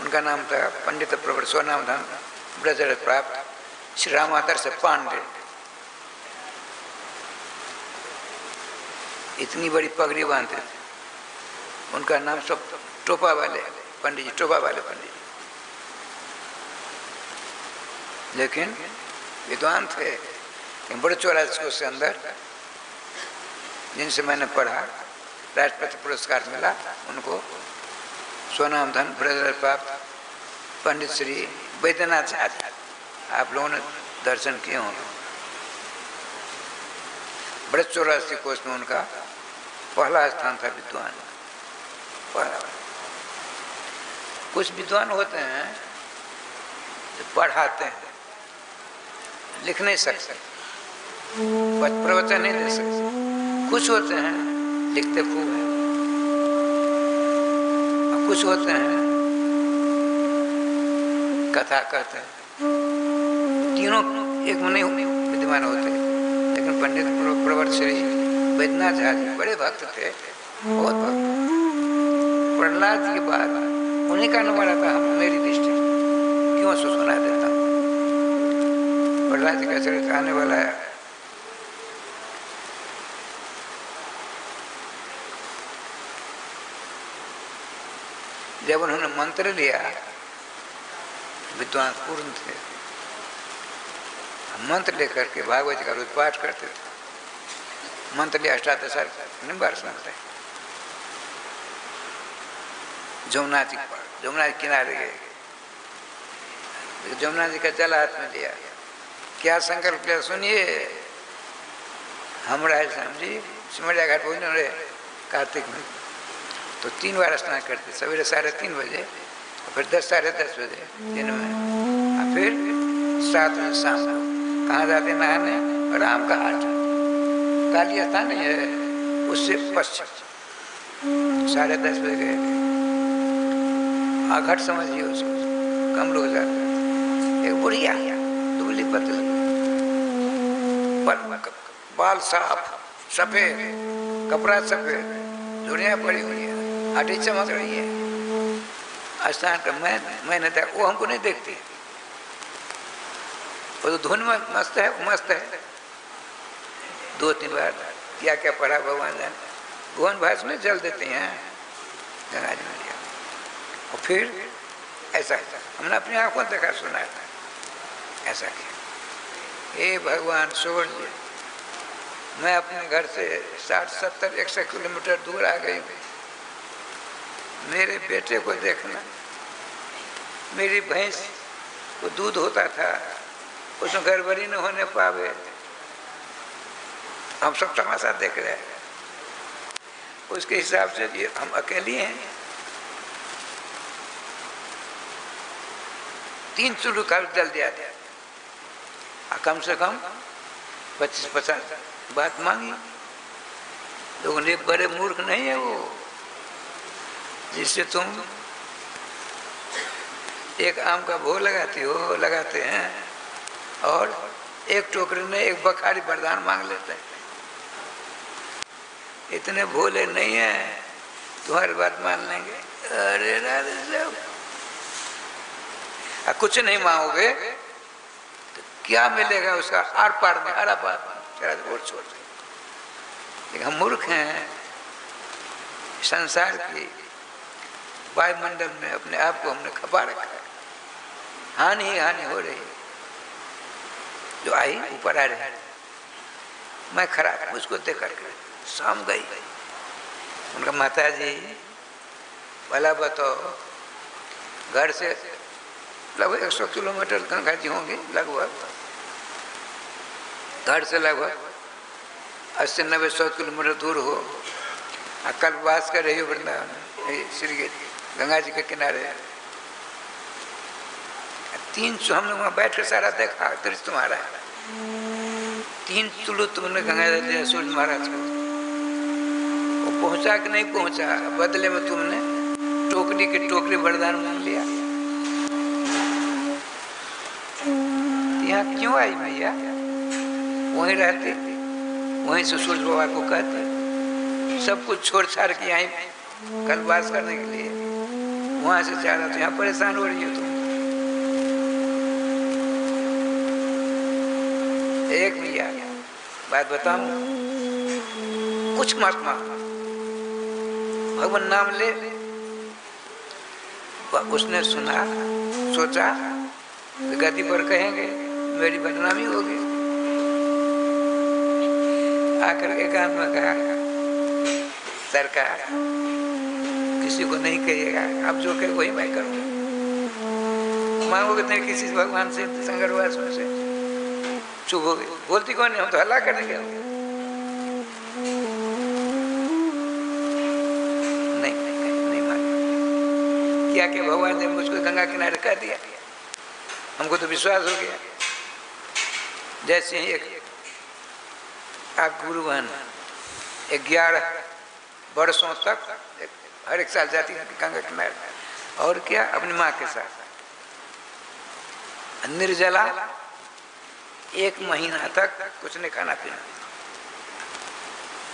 उनका नाम था पंडित प्रवर स्वनाम धन ब्रज प्राप्त श्री रामादर्श पांडे। इतनी बड़ी पगड़ी बांधते थे। उनका नाम सब टोपा वाले पंडित जी, टोपा वाले पंडित जी। लेकिन विद्वान थे। बड़े 84 कोस से अंदर जिनसे मैंने पढ़ा, राष्ट्रपति पुरस्कार मिला उनको, स्वनाम धन पुरस्कार प्राप्त पंडित श्री वैद्यनाथ झा, आप लोगों ने दर्शन किए होंगे। बड़े 84 कोस में उनका पहला स्थान था विद्वान, पहला। कुछ विद्वान होते हैं जो पढ़ाते हैं, लिख नहीं सकते, प्रवचन नहीं दे सकते। कुछ होते हैं लिखते खूब हैं, कुछ होते हैं कथा कहते हैं। तीनों एक में नहीं विद्वान होते। लेकिन पंडित प्रवर श्री वैद्यनाथ झा जी बड़े भक्त थे, बहुत भक्त। प्रहलाद जी के बाद उन्हीं का नंबर आता है मेरी दृष्टि, क्यों उसको सुना देता हूँ। प्रहलाद जी का चरित्र आने वाला है। जब उन्होंने मंत्र लिया, विद्वान पूर्ण थे, मंत्र लेकर के भागवत का रोज पाठ करते थे। मंत्र लिया अष्टादश नहीं बार सुनाते। जमुना जी पर, जमुना जी किनारे गए, जमुना जी का जल हाथ में लिया, क्या संकल्प किया सुनिए। हम राजश्याम जी सिमरिया घाट पहुंचने रहे कार्तिक में, तो 3 बार स्नान करते, सवेरे 3:30 बजे, फिर 10 साढ़े 10 बजे दिन में, और फिर 7 बजे शाम को। कहाँ जाते नहाने? राम का हाट, काली स्थान नहीं है, उससे पश्चिम 10:30 बजे गए। घट समझिए उसको, कम लोग जाते। एक बुढ़िया दुबली पतली, बाल साफ सफेद, कपड़ा सफेद, झुड़ियाँ पड़ी हुई है, आटी चमक रही है। स्नान कर मैंने देखा, वो हमको नहीं देखती, वो तो धुन में मस्त है, मस्त है। 2-3 बार क्या क्या पढ़ा भगवान जाने, भुवन भाष में जल देते हैं गंगा जी में लिया। और फिर ऐसा हमने अपनी आंखों देखा, सुना था, ऐसा किया। हे भगवान सूर्य, मैं अपने घर से 60-70-100 किलोमीटर दूर आ गई हूँ। मेरे बेटे को देखना, मेरी भैंस को दूध होता था, उसमें गड़बड़ी न होने पावे। हम सब तमाशा देख रहे हैं। उसके हिसाब से ये हम अकेली हैं। 3 चुल्लू का जल दिया था, कम से कम 25-50 बात मांगी। लोगों ने, बड़े मूर्ख नहीं है वो, जिससे तुम एक आम का भोग लगाते हैं और एक टोकरी में एक बखारी वरदान मांग लेते हैं। इतने भोले नहीं है, तुम्हारी बात मान लेंगे। अरे राधे, कुछ नहीं मांगोगे तो क्या मिलेगा उसका? आर पार में, आरा पार में और छोड़ दे। लेकिन हम मूर्ख हैं, संसार की वायुमंडल में अपने आप को हमने खपा रखा है। हानि ही हानि हो रही है, जो आई ऊपर आ रही। मैं खराब, मुझको देख करके शाम गई। उनका माता जी, भला बताओ, घर से लगभग 100 किलोमीटर गंगा जी होंगे, लगभग घर से लगभग 80-90-100 किलोमीटर दूर हो। कल वास कर रही हो वृंदावन, श्री गंगा जी के किनारे। 300 हमने वहाँ बैठ कर सारा देखा दृश्य तुम्हारा। 3 चुल्लू तुमने गंगा जी दिया सूर्य महाराज को। वो पहुँचा कि नहीं पहुँचा, बदले में तुमने टोकरी की टोकरी वरदान मांग लिया। यहाँ क्यों आई भैया? वहीं रहती, वहीं से सूर्य भगवान को कहते, सब कुछ छोड़ छाड़ के आई कल वास करने के लिए। वहां से ज्यादा तो यहाँ परेशान हो रही हो तुम। एक भैया बात बताऊं, कुछ मत मांगो, भगवान नाम ले। उसने सुना, सोचा, तो गति पर कहेंगे मेरी बदनामी होगी। आकर एकांत में कहा सरकार किसी को नहीं कहिएगा, आप जो कहे वही मैं करूँगा। मांगोगे नहीं किसी से भगवान से संगरवास में से, चुप हो गई। बोलती कौन है, हम तो हल्ला करने गए होंगे। नहीं मांगा। क्या कि भगवान ने मुझको गंगा किनारे कर दिया, हमको तो विश्वास हो गया। जैसे ही एक आप गुरु बहन 11 वर्षों तक हर एक साल जाती है गंगा किनारे, और क्या अपनी माँ के साथ निर्जला 1 महीना तक कुछ नहीं खाना पीना।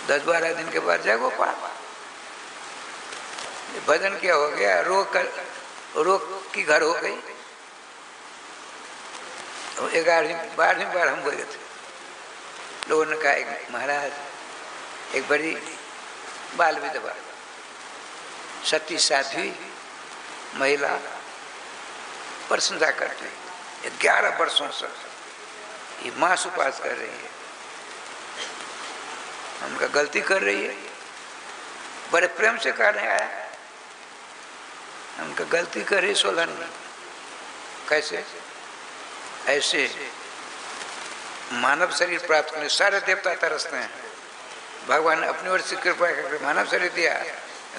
10-12 दिन के बाद जय गोपाल, भजन क्या हो गया, रोग की घर हो गई। 11वीं बार हम बोले थे, लोगों ने कहा एक महाराज एक बड़ी बाल विधवा सती साध्वी महिला प्रशंसा करती है, 11 वर्षों से ये मांस उपास कर रही है, हमका गलती कर रही है। बड़े प्रेम से करने आया, हमका गलती कर रही सोलन में। कैसे? ऐसे मानव शरीर प्राप्त करने सारे देवता तरसते हैं, भगवान ने अपनी ओर से कृपा करके मानव शरीर दिया।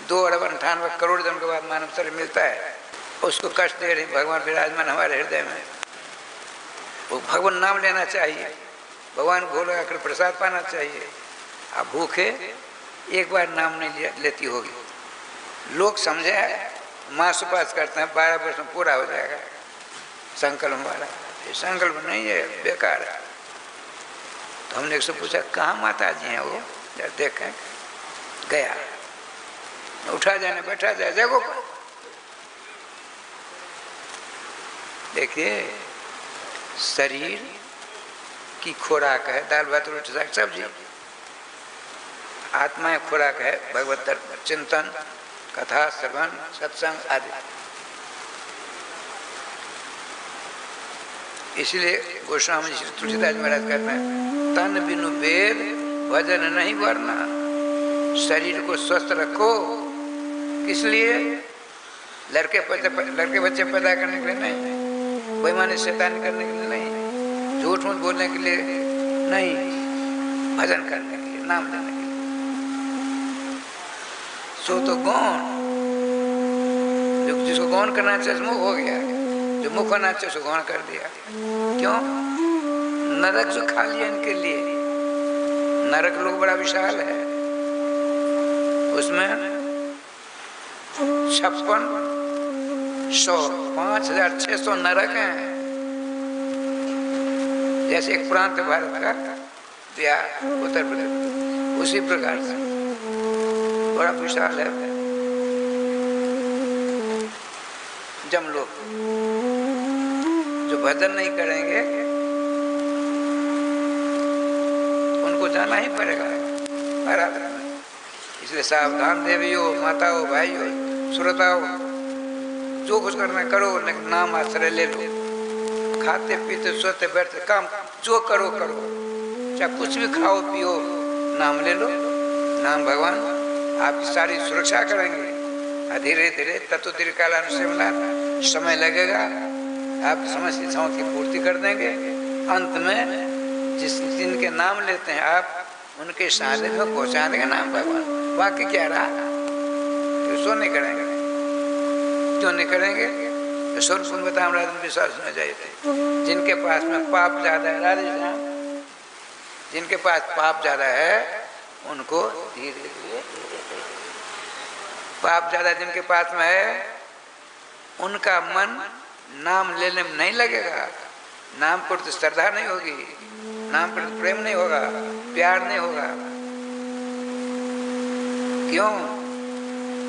2,98 करोड़ जन्म के बाद मानव शरीर मिलता है, उसको कष्ट दे रही भगवान विराजमान हमारे हृदय में। वो भगवान नाम लेना चाहिए, भगवान भोले आकर प्रसाद पाना चाहिए। आप भूखे एक बार नाम नहीं लेती होगी, लोग समझे मांस उपास करते हैं 12 वर्ष में पूरा हो जाएगा संकल्प हमारा। ये संकल्प नहीं है, बेकार है। तो हमने एक से पूछा कहाँ माता जी हैं वो, जब देखें गया, उठा जाने बैठा जाए जय गोपाल। देखिए शरीर की खुराक है दाल भात रोटी साग सब्जी, आत्मा खुराक है भगवत चिंतन कथा श्रवण सत्संग आदि। इसलिए गोस्वामी श्री तुलसीदास महाराज कहते हैं तन बिनु वेद भजन नहीं वरना। शरीर को स्वस्थ रखो, किस लिए? लड़के बच्चे पैदा करने के लिए नहीं, बेईमानी शैतानी करने के लिए नहीं, झूठ मूठ बोलने के लिए नहीं, भजन करने के लिए, नाम लेने के लिए। सो तो गौण, जिसको गौण करना चाहिए मुख हो गया, जो मुख होना चाहिए उसको गौण कर दिया। क्यों? नरक जो खा लिया इनके लिए। नरक लोग बड़ा विशाल है, उसमें 5,600 नरक हैं। जैसे एक प्रांत भारत का बिहार उत्तर प्रदेश, उसी प्रकार से बड़ा विशाल है। जमलोक जो भजन नहीं करेंगे उनको जाना ही पड़ेगा आराधना में। इसलिए सावधान देवियों, माताओं, भाइयों, श्रोताओं, जो कुछ करना करो, लेकिन नाम आश्रय ले लो। खाते पीते सोते बैठते काम जो करो करो, चाहे कुछ भी खाओ पियो, नाम ले लो। नाम भगवान आपकी सारी सुरक्षा करेंगे। धीरे धीरे तत्व दीर्घकालानुसेवना समय लगेगा, आपकी समस्याओं की पूर्ति कर देंगे। अंत में जिनके नाम लेते हैं आप, उनके सानिध्य में पहुँचा देंगे नाम भगवान। बाकी क्या रहा, सो नहीं करेंगे। क्यों नहीं करेंगे? तो स्वरूप बता हमारा विश्वास न जाए थे। जिनके पास में पाप ज़्यादा है, राधे श्याम, जिनके पास पाप ज़्यादा है उनको धीरे धीरे, पाप ज़्यादा जिनके पास में है उनका मन नाम लेने में नहीं लगेगा। नाम पर तो श्रद्धा नहीं होगी, नाम पर तो प्रेम नहीं होगा, प्यार नहीं होगा। क्यों?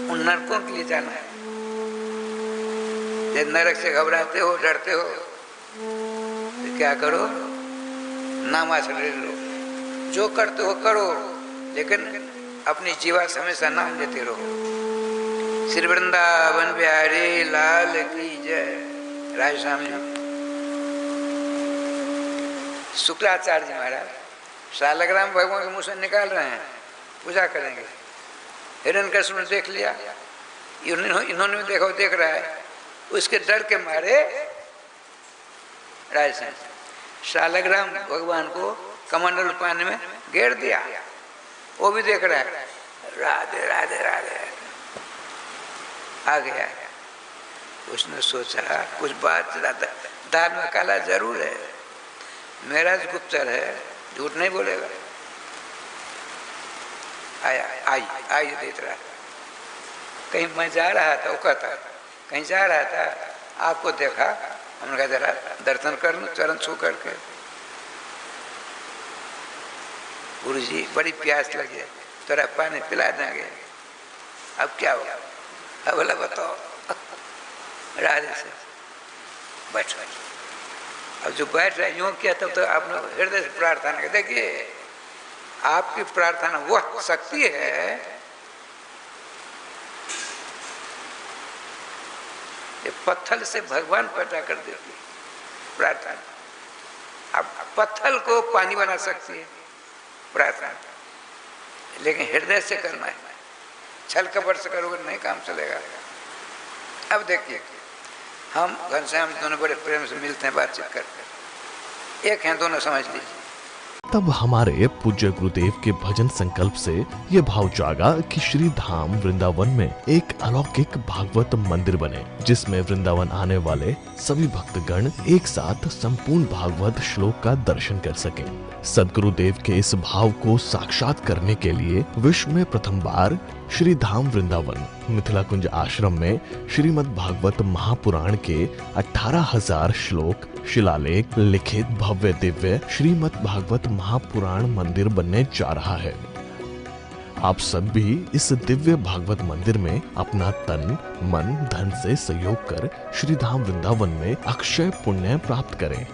उन नरकों के लिए जाना है। जब नरक से घबराते हो, डरते हो, तो क्या करो? नाम आश्रय लो। जो करते हो करो, लेकिन अपनी जीवा से हमेशा नाम लेते रहो। श्री वृंदावन बिहारी लाल की जय। राधे श्याम। शुक्राचार्य जी महाराज शालग्राम भगवान के मुँह से निकाल रहे हैं, पूजा करेंगे। हिरण्यकश्यप ने देख लिया, इन्होंने भी देखा, देख रहा है, उसके डर के मारे राजसेन शालग्राम भगवान को कमंडल पानी में घेर दिया। वो भी देख रहा है, राधे राधे राधे आ गया। उसने सोचा कुछ बात दाल में काला जरूर है, मेरा गुप्तचर है, झूठ नहीं बोलेगा। आया आई देख रहा, कहीं मैं जा रहा था, वो कहता कहीं जा रहा था, आपको देखा, हमने कहा जरा दर्शन कर लो चरण छू करके। गुरु जी बड़ी प्यास लगी, थोड़ा पानी पिला देंगे। अब क्या होगा? अब बोला बताओ। राधे से बैठ, अब जो बैठ रहे यूँ किया, तब तो आपने हृदय से प्रार्थना की। देखिए आपकी प्रार्थना वह शक्ति है, ये पत्थर से भगवान पैदा कर देती प्रार्थना। अब पत्थर को पानी बना सकती है प्रार्थना, लेकिन हृदय से करना है। छल कपट से करोगे नहीं काम चलेगा। अब देखिए हम घनश्याम दोनों बड़े प्रेम से मिलते हैं, बातचीत करते, एक हैं दोनों, समझ लीजिए। तब हमारे पूज्य गुरुदेव के भजन संकल्प से ये भाव जागा कि श्री धाम वृंदावन में एक अलौकिक भागवत मंदिर बने, जिसमें वृंदावन आने वाले सभी भक्तगण एक साथ संपूर्ण भागवत श्लोक का दर्शन कर सकें। सदगुरुदेव के इस भाव को साक्षात करने के लिए विश्व में प्रथम बार श्री धाम वृंदावन मिथिला कुंज आश्रम में श्रीमद् भागवत महापुराण के 18,000 श्लोक शिलालेख लिखित भव्य दिव्य श्रीमद् भागवत महापुराण मंदिर बनने जा रहा है। आप सब भी इस दिव्य भागवत मंदिर में अपना तन मन धन से सहयोग कर श्री धाम वृंदावन में अक्षय पुण्य प्राप्त करें।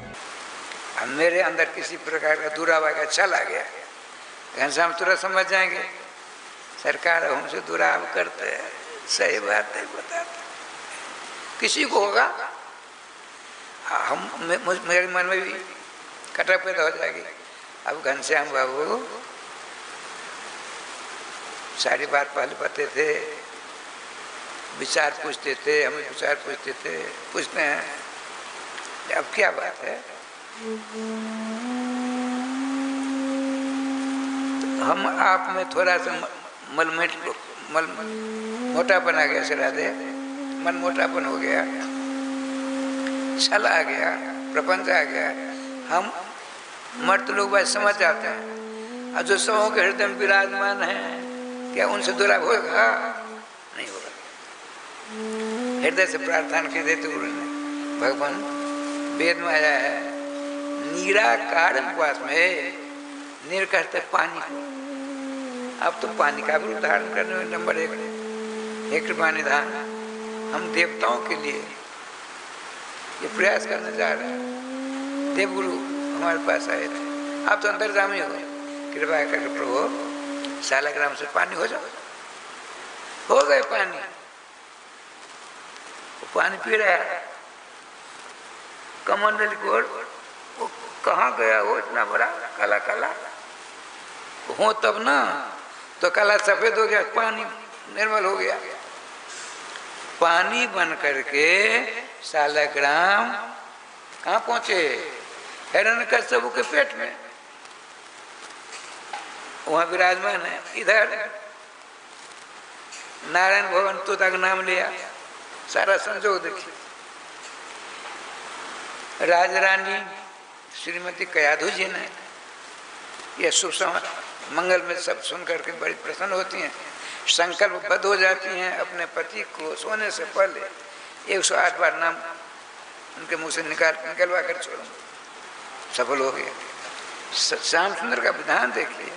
मेरे अंदर किसी प्रकार का दुरावा का छल आ गया, घनश्याम तुरंत समझ जाएंगे सरकार हमसे दुराव करते हैं, सही बात नहीं बताते, किसी को होगा। मेरे मन में भी खटक पैदा हो जाएगी। अब घनश्याम बाबू सारी बात पहले बताते थे, विचार पूछते थे, हमें विचार पूछते थे, पूछते हैं अब क्या बात है। तो हम आप में थोड़ा सा मल मोटापन आ गया, सिरा दे मन मोटापन हो गया, छल आ गया, प्रपंच आ गया। हम मर्द लोग बात समझ जाते हैं, और जो सबों के हृदय में विराजमान है, क्या उनसे दुराव होगा? नहीं होगा। हृदय से प्रार्थना की देते गुरु ने, भगवान वेद में आया है निराकार उपवास में, निर कहते पानी को। अब तो पानी का भी उदाहरण करने में नंबर 1 है, कृपा निधान। हम देवताओं के लिए ये प्रयास करने जा रहे हैं। देवगुरु हमारे पास आए थे, आप तो अंतर्जामी हो, कृपा करके प्रभु शालग्राम से पानी हो जाओ। हो गए पानी, वो पानी पी रहा है, कमंडल की ओर, वो कहाँ गया वो इतना बड़ा काला काला हो, तब ना तो काला सफेद हो गया, पानी निर्मल हो गया। पानी बन करके शालग्राम कहाँ पहुंचे? हिरण्यकश्यप के पेट में, वहां विराजमान है। इधर नारायण भगवान तोता का नाम लिया, सारा संजोग देखिए। राजरानी श्रीमती कयाधु जी ने यह शुभ समय मंगल में सब सुन करके बड़ी प्रसन्न होती हैं, संकल्पबद्ध हो जाती हैं अपने पति को सोने से पहले 108 बार नाम उनके मुंह से निकलवा कर छोड़ो, सफल हो गया। श्याम सुंदर का विधान देखिए,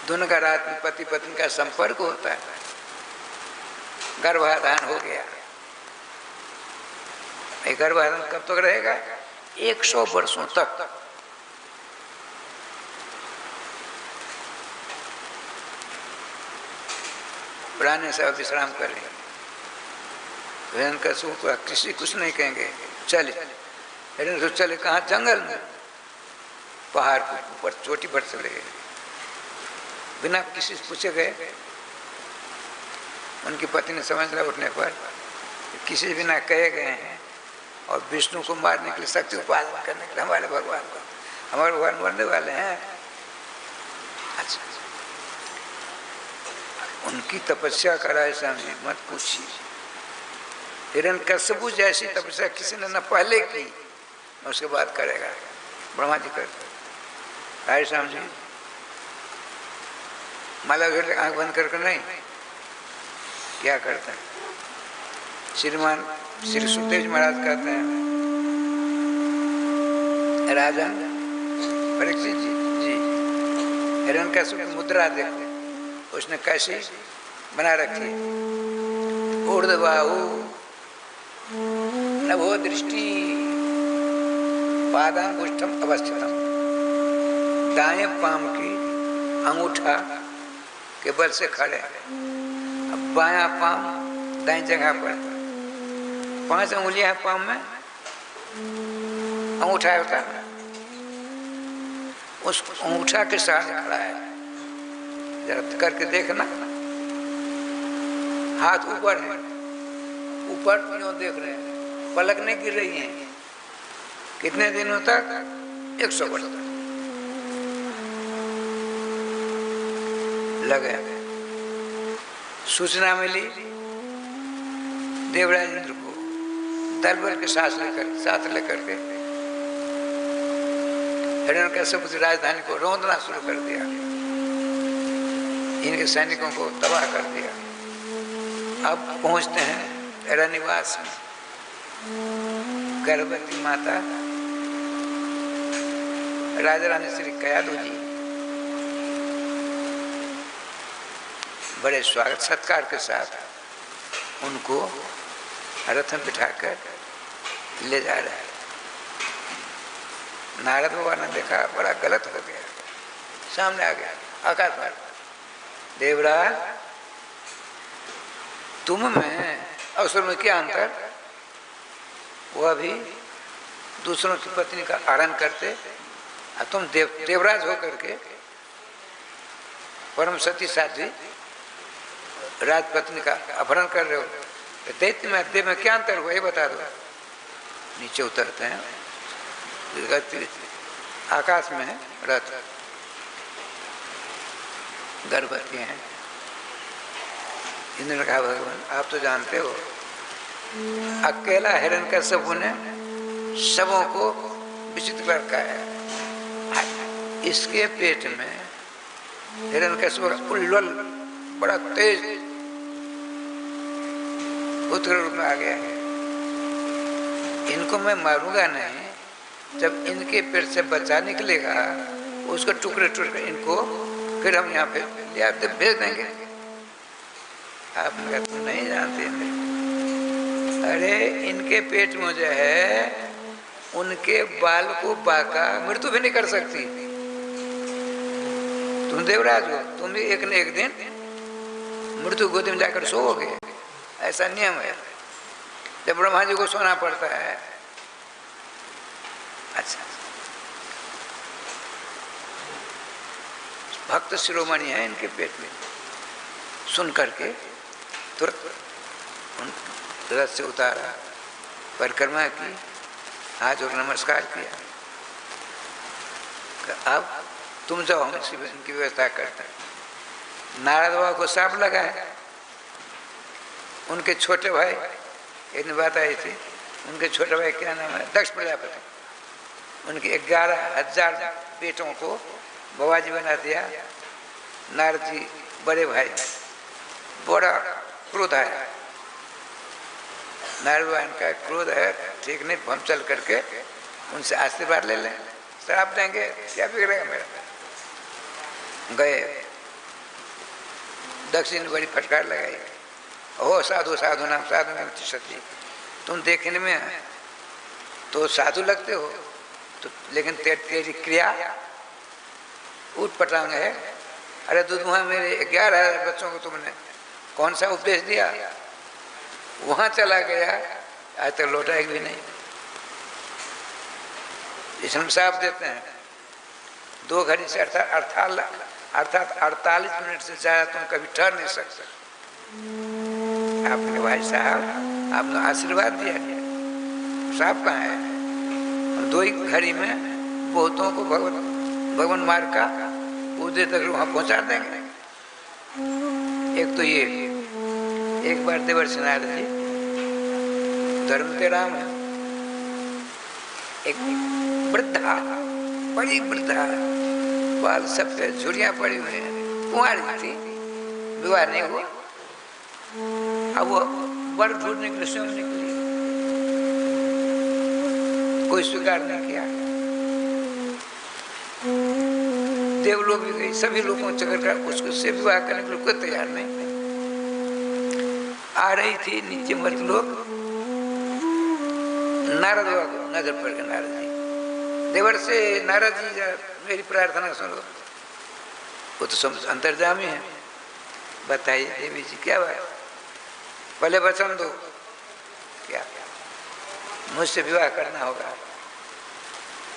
दोनों का रात में पति पत्नी का संपर्क होता है, गर्भाधान हो गया। गर्भाधान कब तक रहेगा? 100 वर्षों तक। प्राणी से विश्राम करें, किसी कुछ नहीं कहेंगे, चले हिरण तो चले कहाँ, जंगल में, पहाड़ के ऊपर चोटी पर चले गए, बिना किसी से पूछे गए। उनकी पत्नी समझ लिया उठने पर किसी बिना कहे गए हैं, और विष्णु को मारने के लिए, शक्ति उत्पादन करने के लिए, हमारे भगवान मरने वाले हैं। अच्छा, उनकी तपस्या कराए स्वामी, मत पूछिए। हिरण्यकश्यप जैसी तपस्या किसी ने न पहले की न उसके बाद करेगा। ब्रह्मा जी करते राय श्याम जी, माला घेर आंख बंद करके नहीं, क्या करते हैं? श्रीमान श्री सुखदेव जी महाराज कहते हैं, राजा परीक्षित जी हिरण्यकश्यप की मुद्रा देखो, उसने कैसी बना रखी, ऊर्ध्वबाहु नभो दृष्टि पादांगुष्ठम अवस्थितम, दाएं पांव की अंगूठा के बल से खड़े, अब बायां पांव दाएं जगह पर, 5 उंगलियां हैं पांव में, अंगूठा होता है, उस अंगूठा के साथ खड़ा है। जरा करके देखना, हाथ ऊपर है, ऊपर यूं देख रहे हैं, पलक नहीं गिर रही है। कितने दिनों तक? 100 वर्ष तक लगे। सूचना मिली देवराज इंद्र को, दल बल के साथ लेकर के हिरण्यकश्यप की राजधानी को रौंदना शुरू कर दिया, इनके सैनिकों को तबाह कर दिया। अब पहुंचते हैं रनिवास में, गर्भवती माता राजा रानी श्री कयाधु जी बड़े स्वागत सत्कार के साथ उनको रथ में बिठाकर ले जा रहे हैं। नारद भगवान ने देखा बड़ा गलत हो गया, सामने आ गया आकाश मार्ग, देवराज तुम में अवसर में क्या अंतर? वह भी दूसरों की पत्नी का हरण करते, और तुम देवराज होकर के परम सती साध्वी राजपत्नी का अपहरण कर रहे हो, दैत्य में देव में क्या अंतर हुआ ये बता दो। नीचे उतरते हैं, आकाश में है रथ, गर्भवती हैं। इंद्र ने कहा भगवान आप तो जानते हो, अकेला हिरण्यकश्यप ने सबों को विचित्र रखा है, इसके पेट में हिरण्यकश्यप उल्लल बड़ा तेज पुत्र रूप में आ गया है, इनको मैं मारूंगा नहीं, जब इनके पेट से बच्चा निकलेगा उसको टुकड़े टुकड़े इनको फिर हम यहाँ पे ले आते भेज देंगे। आपने कहा तुम नहीं जानते, अरे इनके पेट में जो है उनके बाल को बाका मृत्यु भी नहीं कर सकती। तुम देवराज हो, तुम भी एक न एक दिन मृत्यु गोदी में जाकर सोओगे, ऐसा नियम है, जब ब्रह्मा जी को सोना पड़ता है। अच्छा, भक्त शिरोमणि है इनके पेट में, सुन करके तुरंत रथ से उतारा, परिक्रमा की, हाथ और नमस्कार किया, अब तुम जाओ हम इनकी व्यवस्था करते हैं। नारद बाबा को सांप लगा है, उनके छोटे भाई, एक बात आई थी, उनके छोटे भाई क्या नाम है, दक्ष प्रजापति, उनके 11,000 बेटों को बाबा जी बना दिया। नारद जी बड़े भाई, बड़ा क्रोध है, नारद भगवान का क्रोध है, ठीक नहीं, हम चल करके उनसे आशीर्वाद ले लें, श्राप देंगे, क्या बिगड़ेगा मेरा। गए, दक्षिण ने बड़ी फटकार लगाई, ओ साधु साधु नाम साधु नाम सती, तुम देखने में तो साधु लगते हो, तो लेकिन तेरी क्रिया ऊट पटांग है। अरे दुधुआ मेरे 11,000 बच्चों को तुमने कौन सा उपदेश दिया, वहां चला गया, आज तक लौटा एक भी नहीं। इसमें हम साफ देते हैं 2 घड़ी से अर्थात 48 मिनट से ज़्यादा तुम कभी ठहर नहीं सकते। आपने भाई साहब आपने आशीर्वाद दिया, साफ कहाँ है? 2 ही घड़ी में बहुतों को भगवान मार्ग का उदय तक वहाँ पहुँचा देंगे। एक तो ये, एक बार देवर्षि नारद जी धर्म के राम है, एक वृद्धा, बड़ी वृद्धा, बाल सब पे झुरियाँ पड़ी हुई हैं, कुंवारी थी, विवाह नहीं हुआ। अब वो वर ढूंढने के लिए स्वयं निकली, कोई स्वीकार नहीं किया। देवलोक भी गई, सभी लोगों को चक्कर कर उसको से विवाह करने के लिए कोई तैयार नहीं। आ रही थी नीचे मर्द लोग, नारद बाबा को नजर पड़ गया। नारद जी, देवर से नारद जी मेरी प्रार्थना सुनो। वो तो अंतर्जामी है। बताइए देवी जी क्या बात? पहले वचन दो, क्या मुझसे विवाह करना होगा,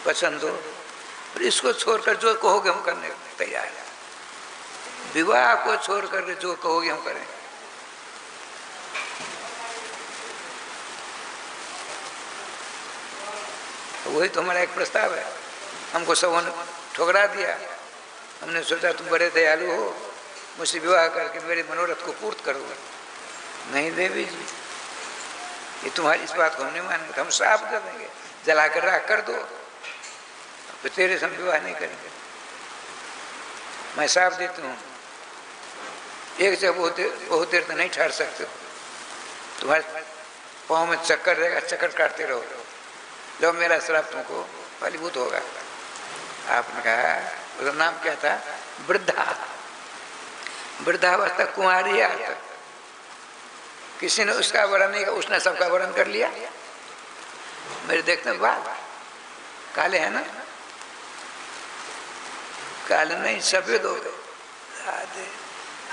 वचन दो, और इसको छोड़कर जो कहोगे हम करने तैयार हैं। विवाह को छोड़कर जो कहोगे हम करेंगे। वही तो हमारा एक प्रस्ताव है। हमको सबने ठुकरा दिया। हमने सोचा तुम बड़े दयालु हो, मुझसे विवाह करके मेरे मनोरथ को पूर्ण करोगे। नहीं देवी जी, ये तुम्हारी इस बात को हम नहीं मानेंगे। हम साफ दे देंगे, जला कर राख कर दो, तो तेरे से हम विवाह नहीं करेंगे। मैं साफ देती हूँ, एक जगह बहुत देर तक नहीं ठहर सकते हो। तुम्हारे पाँव में चक्कर रहेगा, चक्कर काटते रहो, लो मेरा श्राप तुमको फलीभूत होगा। आपने कहा, उसका नाम क्या था? वृद्धा। वृद्धावस्था कुंवारी आता, किसी ने उसका वरण नहीं, उसने सबका वरण कर लिया। मेरे देखते बाल काले हैं ना, काले नहीं सफेद हो गए।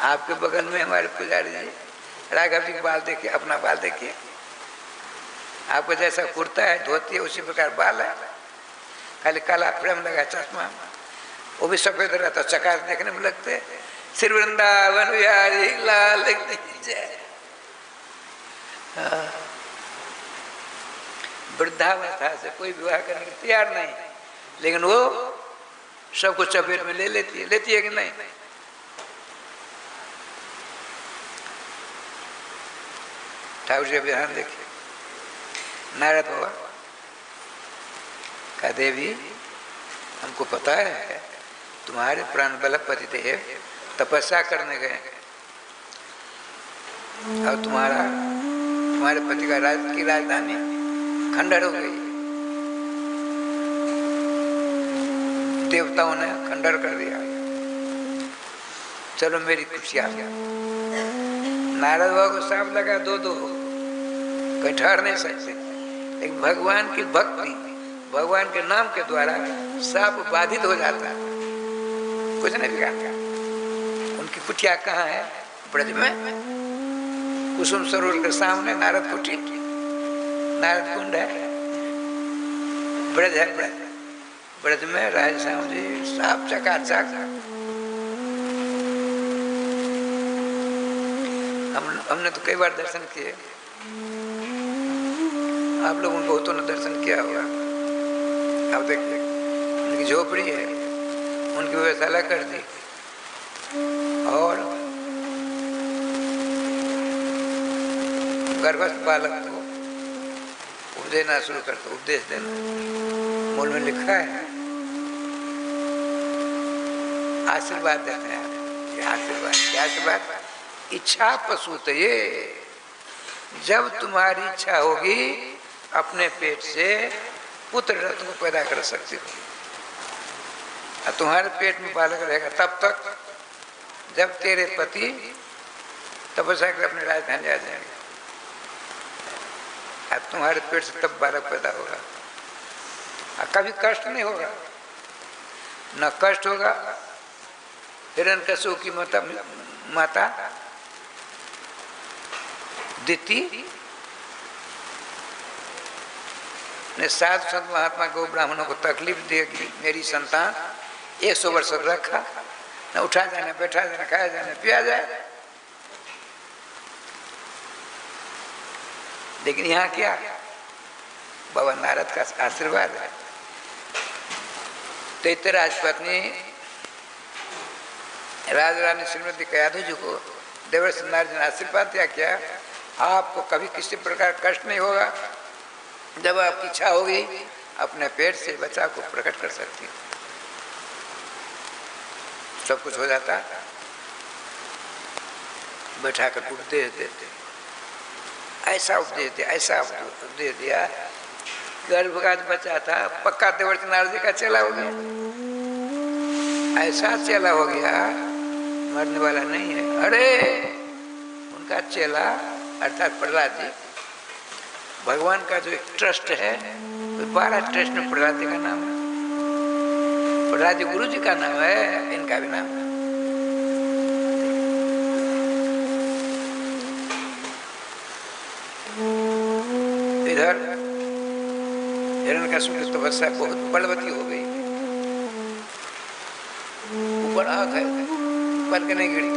आपके बगल में हमारे पुजारी जी, राघव जी बाल देखिए, अपना बाल देखिए, आपको जैसा कुर्ता है धोती है उसी प्रकार बाल है, खाली काला फ्रेम लगा चश्मा, वो भी सफेद रहता, चकार देखने में लगते। श्री वृंदावन बिहारी लाल की जय। वृद्धावस्था से कोई विवाह करने को तैयार नहीं, लेकिन वो सबको चपेट में ले लेती है कि नहीं? ठाकुर जी विधान देखिए। नारद बाबा का, देवी हमको पता है तुम्हारे प्राण बलपति देव तपस्या करने गए और तुम्हारे पति का की राजधानी खंडर हो गई। देवताओं ने खंडर कर दिया। चलो मेरी खुशी आ गया। नारद बाबा को सांप लगा, दो कहीं ठहर नहीं सकते। एक भगवान की भक्ति, भगवान के नाम के द्वारा सांप बाधित हो जाता है, कुछ नहीं बिगाड़ता। उनकी कुटिया कहाँ है? ब्रज में कुसुम सरोवर के सामने नारद कुटी, नारद कुंड है, ब्रज है। ब्रज में राज श्याम जी साफ चकाचक। हमने तो कई बार दर्शन किए, आप लोगों ने बहुतों ने दर्शन किया होगा। आप देखिए, उनकी झोपड़ी है, उनकी व्यवस्था कर दी और गर्भस्थ बालक को देना शुरू करते, उपदेश देना। मूल में लिखा है आशीर्वाद देते हैं। आशीर्वाद क्या? आशीर्वाद इच्छा पशुत, ये जब तुम्हारी इच्छा होगी अपने पेट से पुत्र रत्न को पैदा कर सकती हो। और तुम्हारे पेट में बालक रहेगा तब तक जब तेरे पति तपस्या कर अपने राजधानी आ जाएंगे। अब तुम्हारे पेट से तब बालक पैदा होगा। कभी कष्ट नहीं होगा, न कष्ट होगा। हिरण्यकशिपु की माता दिति ने साधु संत महात्मा को, ब्राह्मणों को तकलीफ देगी मेरी संतान 100 वर्ष रखा, न उठा जाने, बैठा जाने, खाया जाने, पिया जाए। लेकिन यहाँ क्या, बाबा नारद का आशीर्वाद है। दैत्यराज पत्नी राजरानी श्रीमती कयाधु जी को देवर्षि नारद ने आशीर्वाद दिया, क्या आपको कभी किसी प्रकार कष्ट नहीं होगा, जब आपकी इच्छा होगी अपने पेट से बच्चा को प्रकट कर सकती है, सब कुछ हो जाता। बैठा कर उपदेश देते, ऐसा उपदेश दिया, ऐसा उपदेश दिया, गर्भगात बच्चा था, पक्का देवर्षि नारद जी का चेला हो गया। ऐसा चेला हो गया, मरने वाला नहीं है। अरे उनका चेला अर्थात प्रहलाद जी, भगवान का जो एक ट्रस्ट है, 12 ट्रस्ट में प्रहलाद जी का नाम है। प्रहलाद जी गुरु जी का नाम है, इनका भी नाम है। इधर हिरण्यकश्यप की तपस्या बहुत बलवती हो गई, ऊपर आंख है, पर के नहीं गिरी,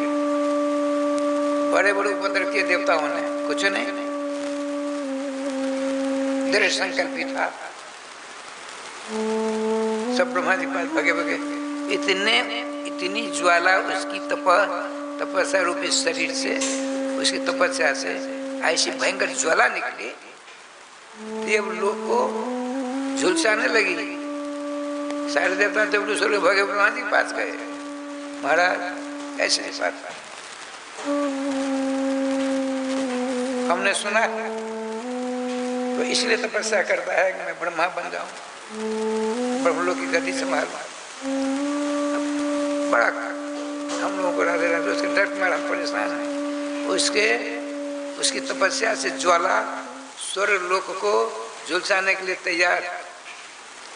बड़े बड़े उपद्रव किए देवताओं ने, कुछ नहीं, दृढ़ संकल्पी था। सब ब्रह्मा जी पास भगे भगे, इतनी ज्वाला उसकी तपस्या रूपी शरीर से, उसकी तपस्या से ऐसी भयंकर ज्वाला निकली, देवलोक को झुलसाने लगी। सारे देवता देवलू भगे ब्रह्मा जी के पास गए, महाराज ऐसे नहीं बात, हमने सुना तो इसलिए तपस्या करता है कि मैं ब्रह्मा बन जाऊं, ब्रह्मलोक की गति संभालूं। बड़ा हम लोगों को राधे राधे उसके डर में हम परेशान है। उसकी तपस्या से ज्वाला स्वर्ग लोक को झुलसाने के लिए तैयार।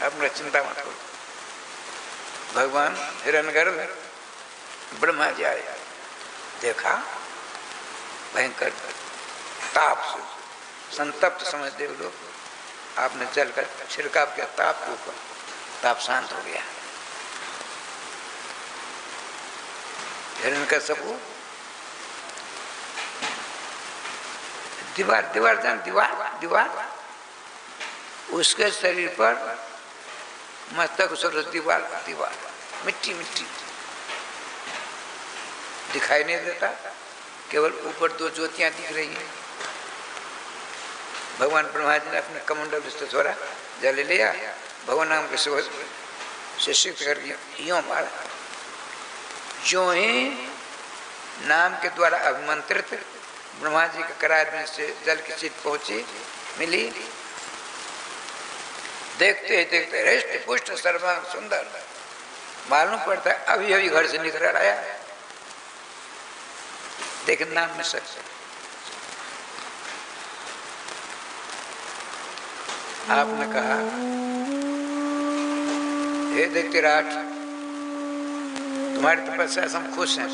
अपना चिंता मत करो। भगवान हिरण्यगर्भ ब्रह्मा जी आए, देखा भयंकर ताप से संतप्त समझ देव लोग, आपने जल कर छिड़काव किया ताप के ऊपर, ताप शांत हो गया। हिरण्यकश्यप दीवार उसके शरीर पर मस्तक सरस दीवार मिट्टी दिखाई नहीं देता, केवल ऊपर 2 ज्योतियां दिख रही हैं। भगवान ब्रह्मा जी ने अपने कमंडल से थोड़ा जल लिया, भगवान नाम के शिष्य करके यूं मारा, जो ही नाम के द्वारा अभिमंत्रित ब्रह्मा जी के करार से जल की चीज पहुंची, मिली, देखते ही देखते हृष्ट पुष्ट सर्वांग सुंदर, मालूम पड़ता है अभी अभी घर से निकल आया, लेकिन नाम में सच। आपने कहा, हे दैत्यराज, तुम्हारी तपस्या से हम खुश हैं,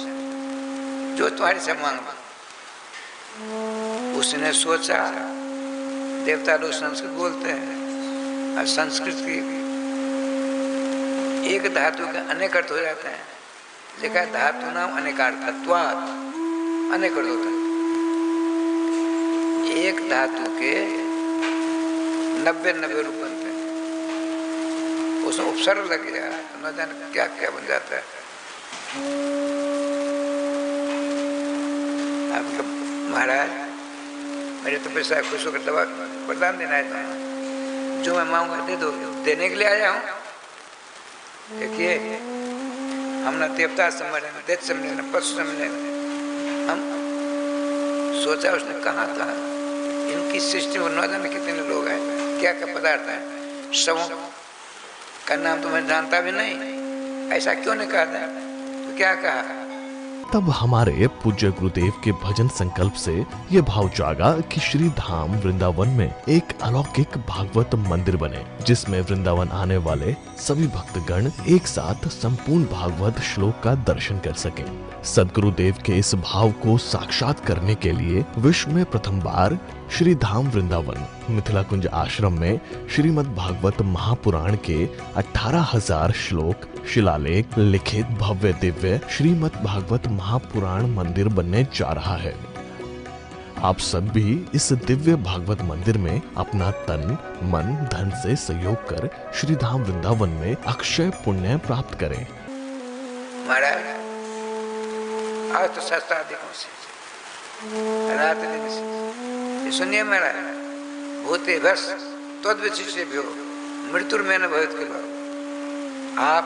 जो तुम्हारी से मांगो। उसने सोचा, देवता लोग संस्कृत बोलते हैं, और संस्कृत की एक धातु के अनेक अर्थ हो जाते हैं। लिखा है धातु नाम अनेकार्थत्वात्, अनेक अर्थ होता है। एक धातु के 90 रूप बनते हैं, उसमें उपसर्ग लग गया तो न जाने क्या क्या बन जाता है। आपका महाराज मेरे तपस्या खुश होकर दवा वरदान देना है, जो मैं मांगूंगा दे दो, देने के लिए आया हूँ। देखिए हम न देवता से मरे, न दैत्य से मिले, न पशु से मिले। हम सोचा उसने कहाँ इनकी सृष्टि में न जाने कितने लोग हैं, क्या क्या पदार्थ हैं, सबों का नाम तो मैं जानता भी नहीं, ऐसा क्यों नहीं कहा था? तो क्या कहा? तब हमारे पूज्य गुरुदेव के भजन संकल्प से ये भाव जागा कि श्री धाम वृंदावन में एक अलौकिक भागवत मंदिर बने, जिसमें वृंदावन आने वाले सभी भक्तगण एक साथ संपूर्ण भागवत श्लोक का दर्शन कर सकें। सदगुरुदेव के इस भाव को साक्षात करने के लिए विश्व में प्रथम बार श्री धाम वृंदावन मिथिला कुंज आश्रम में श्रीमद् भागवत महापुराण के 18,000 श्लोक शिलालेख लिखित भव्य दिव्य श्रीमद् भागवत महापुराण मंदिर बनने जा रहा है। आप सब भी इस दिव्य भागवत मंदिर में अपना तन मन धन से सहयोग कर श्री धाम वृंदावन में अक्षय पुण्य प्राप्त करें। महाराज आज तो सहस्त्राधिकों से रात दिन से सुनिए महाराज, भूते वर्ष तद्विशिष्येभ्यो मृत्युर्मेन भवेत् खलु। आप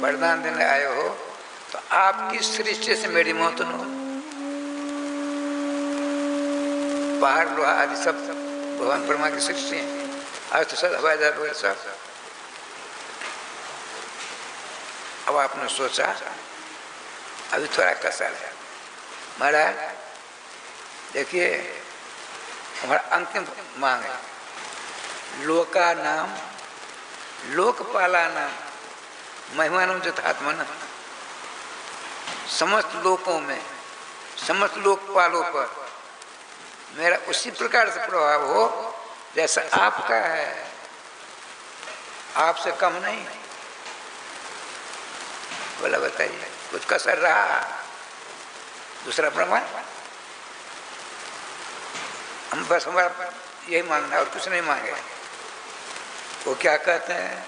वरदान देने आए हो तो आपकी सृष्टि से मेरी मौत न हो। पहाड़ लोहा आदि सब भगवान ब्रह्मा की सृष्टि है। आज तो सब हवाई जहाज वगैरह सब। अब आपने सोचा अभी थोड़ा कसर है। महाराज देखिए, हमारा अंतिम मांग है, लोका नाम लोकपाला नाम महिमानम यथात्मन। समस्त लोकों में समस्त लोकपालों पर मेरा उसी प्रकार से प्रभाव हो जैसा आपका है, आपसे कम नहीं। बोला बताइए कुछ कसर रहा? दूसरा प्रमाण हम बस हमारा यही मांगना और कुछ नहीं मांगे। वो क्या कहते हैं,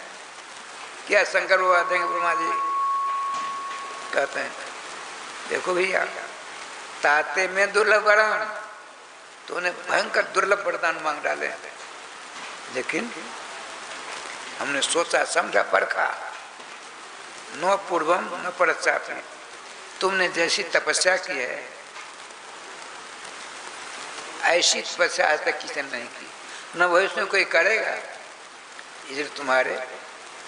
क्या शंकर बाबा देंगे ब्रह्मा जी कहते हैं, देखो भैया ताते में दुर्लभ वरदान, तो उन्हें भयंकर दुर्लभ वरदान मांग डाले। लेकिन हमने सोचा समझा परखा, न पूर्वम न पश्चात। तुमने जैसी तपस्या की है ऐसी तपस्या आज तक किसी ने नहीं की, न भविष्य में कोई करेगा। इसलिए तुम्हारे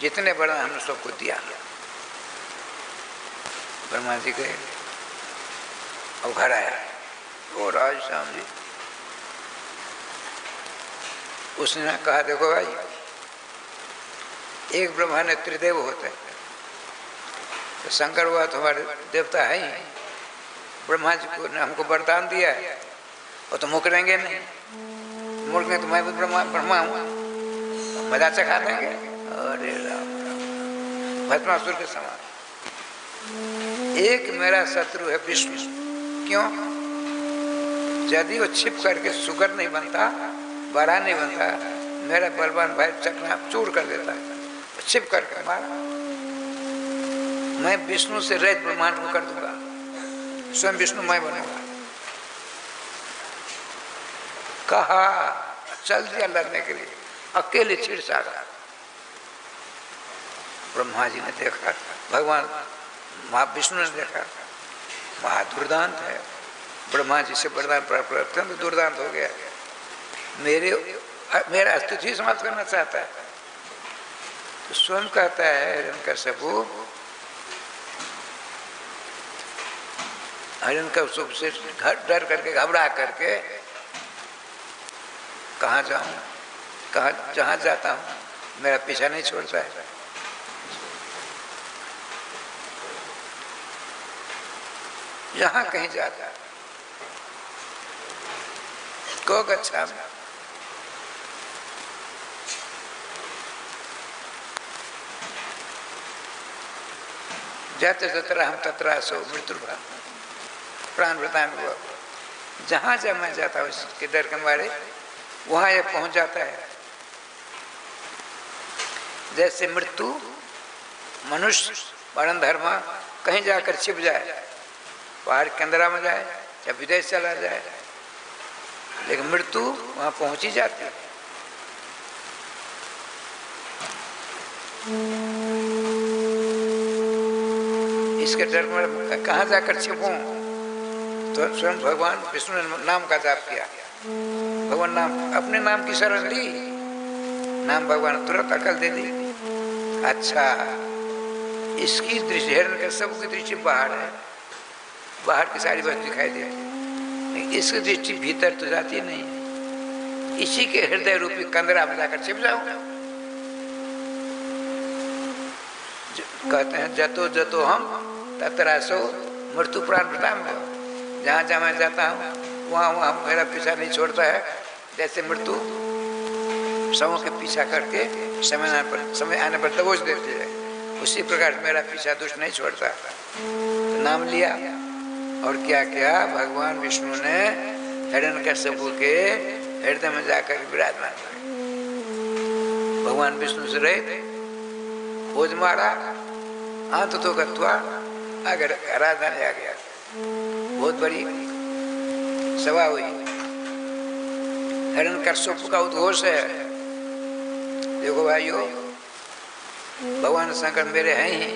जितने बड़ा हमने सबको दिया। ब्रह्मा जी गए, अब घर आया ओ राज श्याम जी, उसने कहा देखो भाई, एक ब्रह्मा ने त्रिदेव होते हैं, तो शंकर हुआ तो हमारे देवता है ही। ब्रह्मा जी को ने हमको वरदान दिया है, वो तो मुकरेंगे नहीं। मुकरेंगे तो मैं भी ब्रह्मा हूँ, मजा चखा देंगे। अरे राम राम, भस्मासुर के समान। एक मेरा शत्रु है विष्णु। क्यों? यदि वो छिप करके सुगर नहीं बनता, बड़ा नहीं बनता, मेरा बलवान भाई चकना चूर कर देता है। छिप करके मारा, मैं विष्णु से रहित ब्रह्मांड को कर दूंगा, स्वयं विष्णु मैं बनूंगा। कहा, चल दिया लड़ने के लिए, अकेले छिड़छाड़ा। ब्रह्मा जी ने देखा, भगवान महाविष्णु ने देखा, महादुर्दांत है। ब्रह्मा जी से वरदान प्राप्त अत्यंत दुर्दांत हो गया, मेरा अस्तित्व ही समाप्त करना चाहता है। तो स्वयं कहता है हिरण्यकश्यपु, हिरण्यकश्यप से डर करके घबरा करके कहाँ जाऊं, कहाँ जहाँ जाता हूँ मेरा पीछा नहीं छोड़ता है। जहाँ कहीं जाता को गच्छा में, जाते तत्र हम तत्र सो मृत्युर्भा प्राण वृतान। जहाँ जहाँ मैं जाता हूँ इसके डर के मारे वहाँ ये पहुँच जाता है। जैसे मृत्यु मनुष्य वर्ण धर्म कहीं जाकर छिप जाए, पहाड़ के अंदर में जाए या विदेश चला जाए, लेकिन मृत्यु वहाँ पहुँच ही जाती है। इसके डर में कहाँ जाकर छिपूं? तो स्वयं भगवान विष्णु ने नाम का जाप किया। भगवान नाम, अपने नाम की शरण ली, नाम भगवान तुरंत अकल दे दी। अच्छा, इसकी दृष्टि हिरण्यकश्यप की दृष्टि बाहर है, बाहर की सारी वस्तु दिखाई दे, इसकी दृष्टि भीतर तो जाती नहीं। इसी के हृदय रूपी कंदरा में जाकर छिप जाऊंगा। कहते हैं जतो जतो हम तत्रासो मृत्यु प्राण प्रताम। जहाँ जहाँ मैं जाता हूँ वहाँ वहाँ मेरा पीछा नहीं छोड़ता है, जैसे मृत्यु सबों के पीछा करके समय आने पर दबोच देती है, उसी प्रकार मेरा पीछा दुष्ट नहीं छोड़ता। तो नाम लिया और क्या किया, भगवान विष्णु ने हिरण्यकश्यप के हृदय में जाकर विराजमान हुए। भगवान विष्णु से रहे खोज मारा, अंत तो गत्वा अगर राजधानी आ गया। बहुत बड़ी सभा हुई, हिरण्यकश्यप का उद्घोष है, देखो भाइयों भगवान शंकर मेरे हैं ही,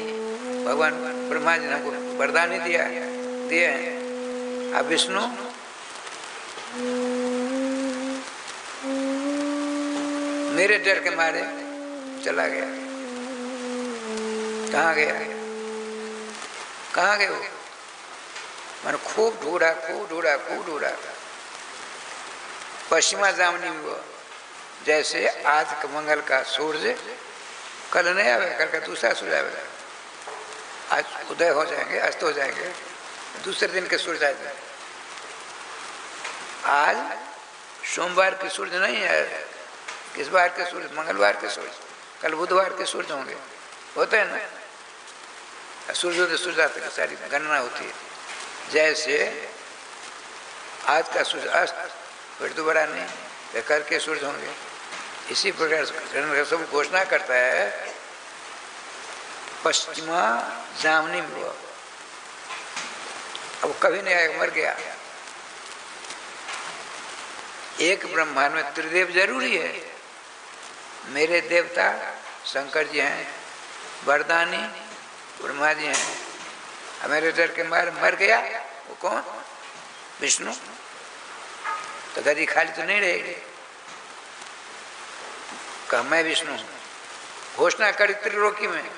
भगवान ब्रह्मा जी ने हमको वरदान ही दिए हैं। अब विष्णु मेरे डर के मारे चला गया। कहाँ गया, कहाँ गए वो? मैंने खूब ढूंढा। पश्चिमा जामनी में वो, जैसे आज का मंगल का सूर्य कल नहीं आवे, कल का दूसरा सूर्य आवेगा, आज उदय हो जाएंगे, अस्त हो जाएंगे, दूसरे दिन के सूर्य आएंगे। आज सोमवार के सूर्य नहीं है, किस बार के सूर्य, मंगलवार के सूर्य, कल बुधवार के सूर्य होंगे, होते हैं ना, सूर्योदय सूर्यास्त की सारी गणना होती है। जैसे आज का सूर्य अस्त, फिर दोबारा नहीं, कल के सूर्य होंगे, इसी प्रकार से सब घोषणा करता है। पश्चिमा जामनी में हुआ, अब कभी नहीं आएगा, मर गया। एक ब्रह्मांड में त्रिदेव जरूरी है। मेरे देवता शंकर जी हैं, वरदानी ब्रह्मा जी हैं, मेरे डर के मारे मर गया। वो कौन? विष्णु। तो गदी खाली तो नहीं रहेगी, कहा मैं विष्णु हूं, घोषणा करी त्रिलोकी में।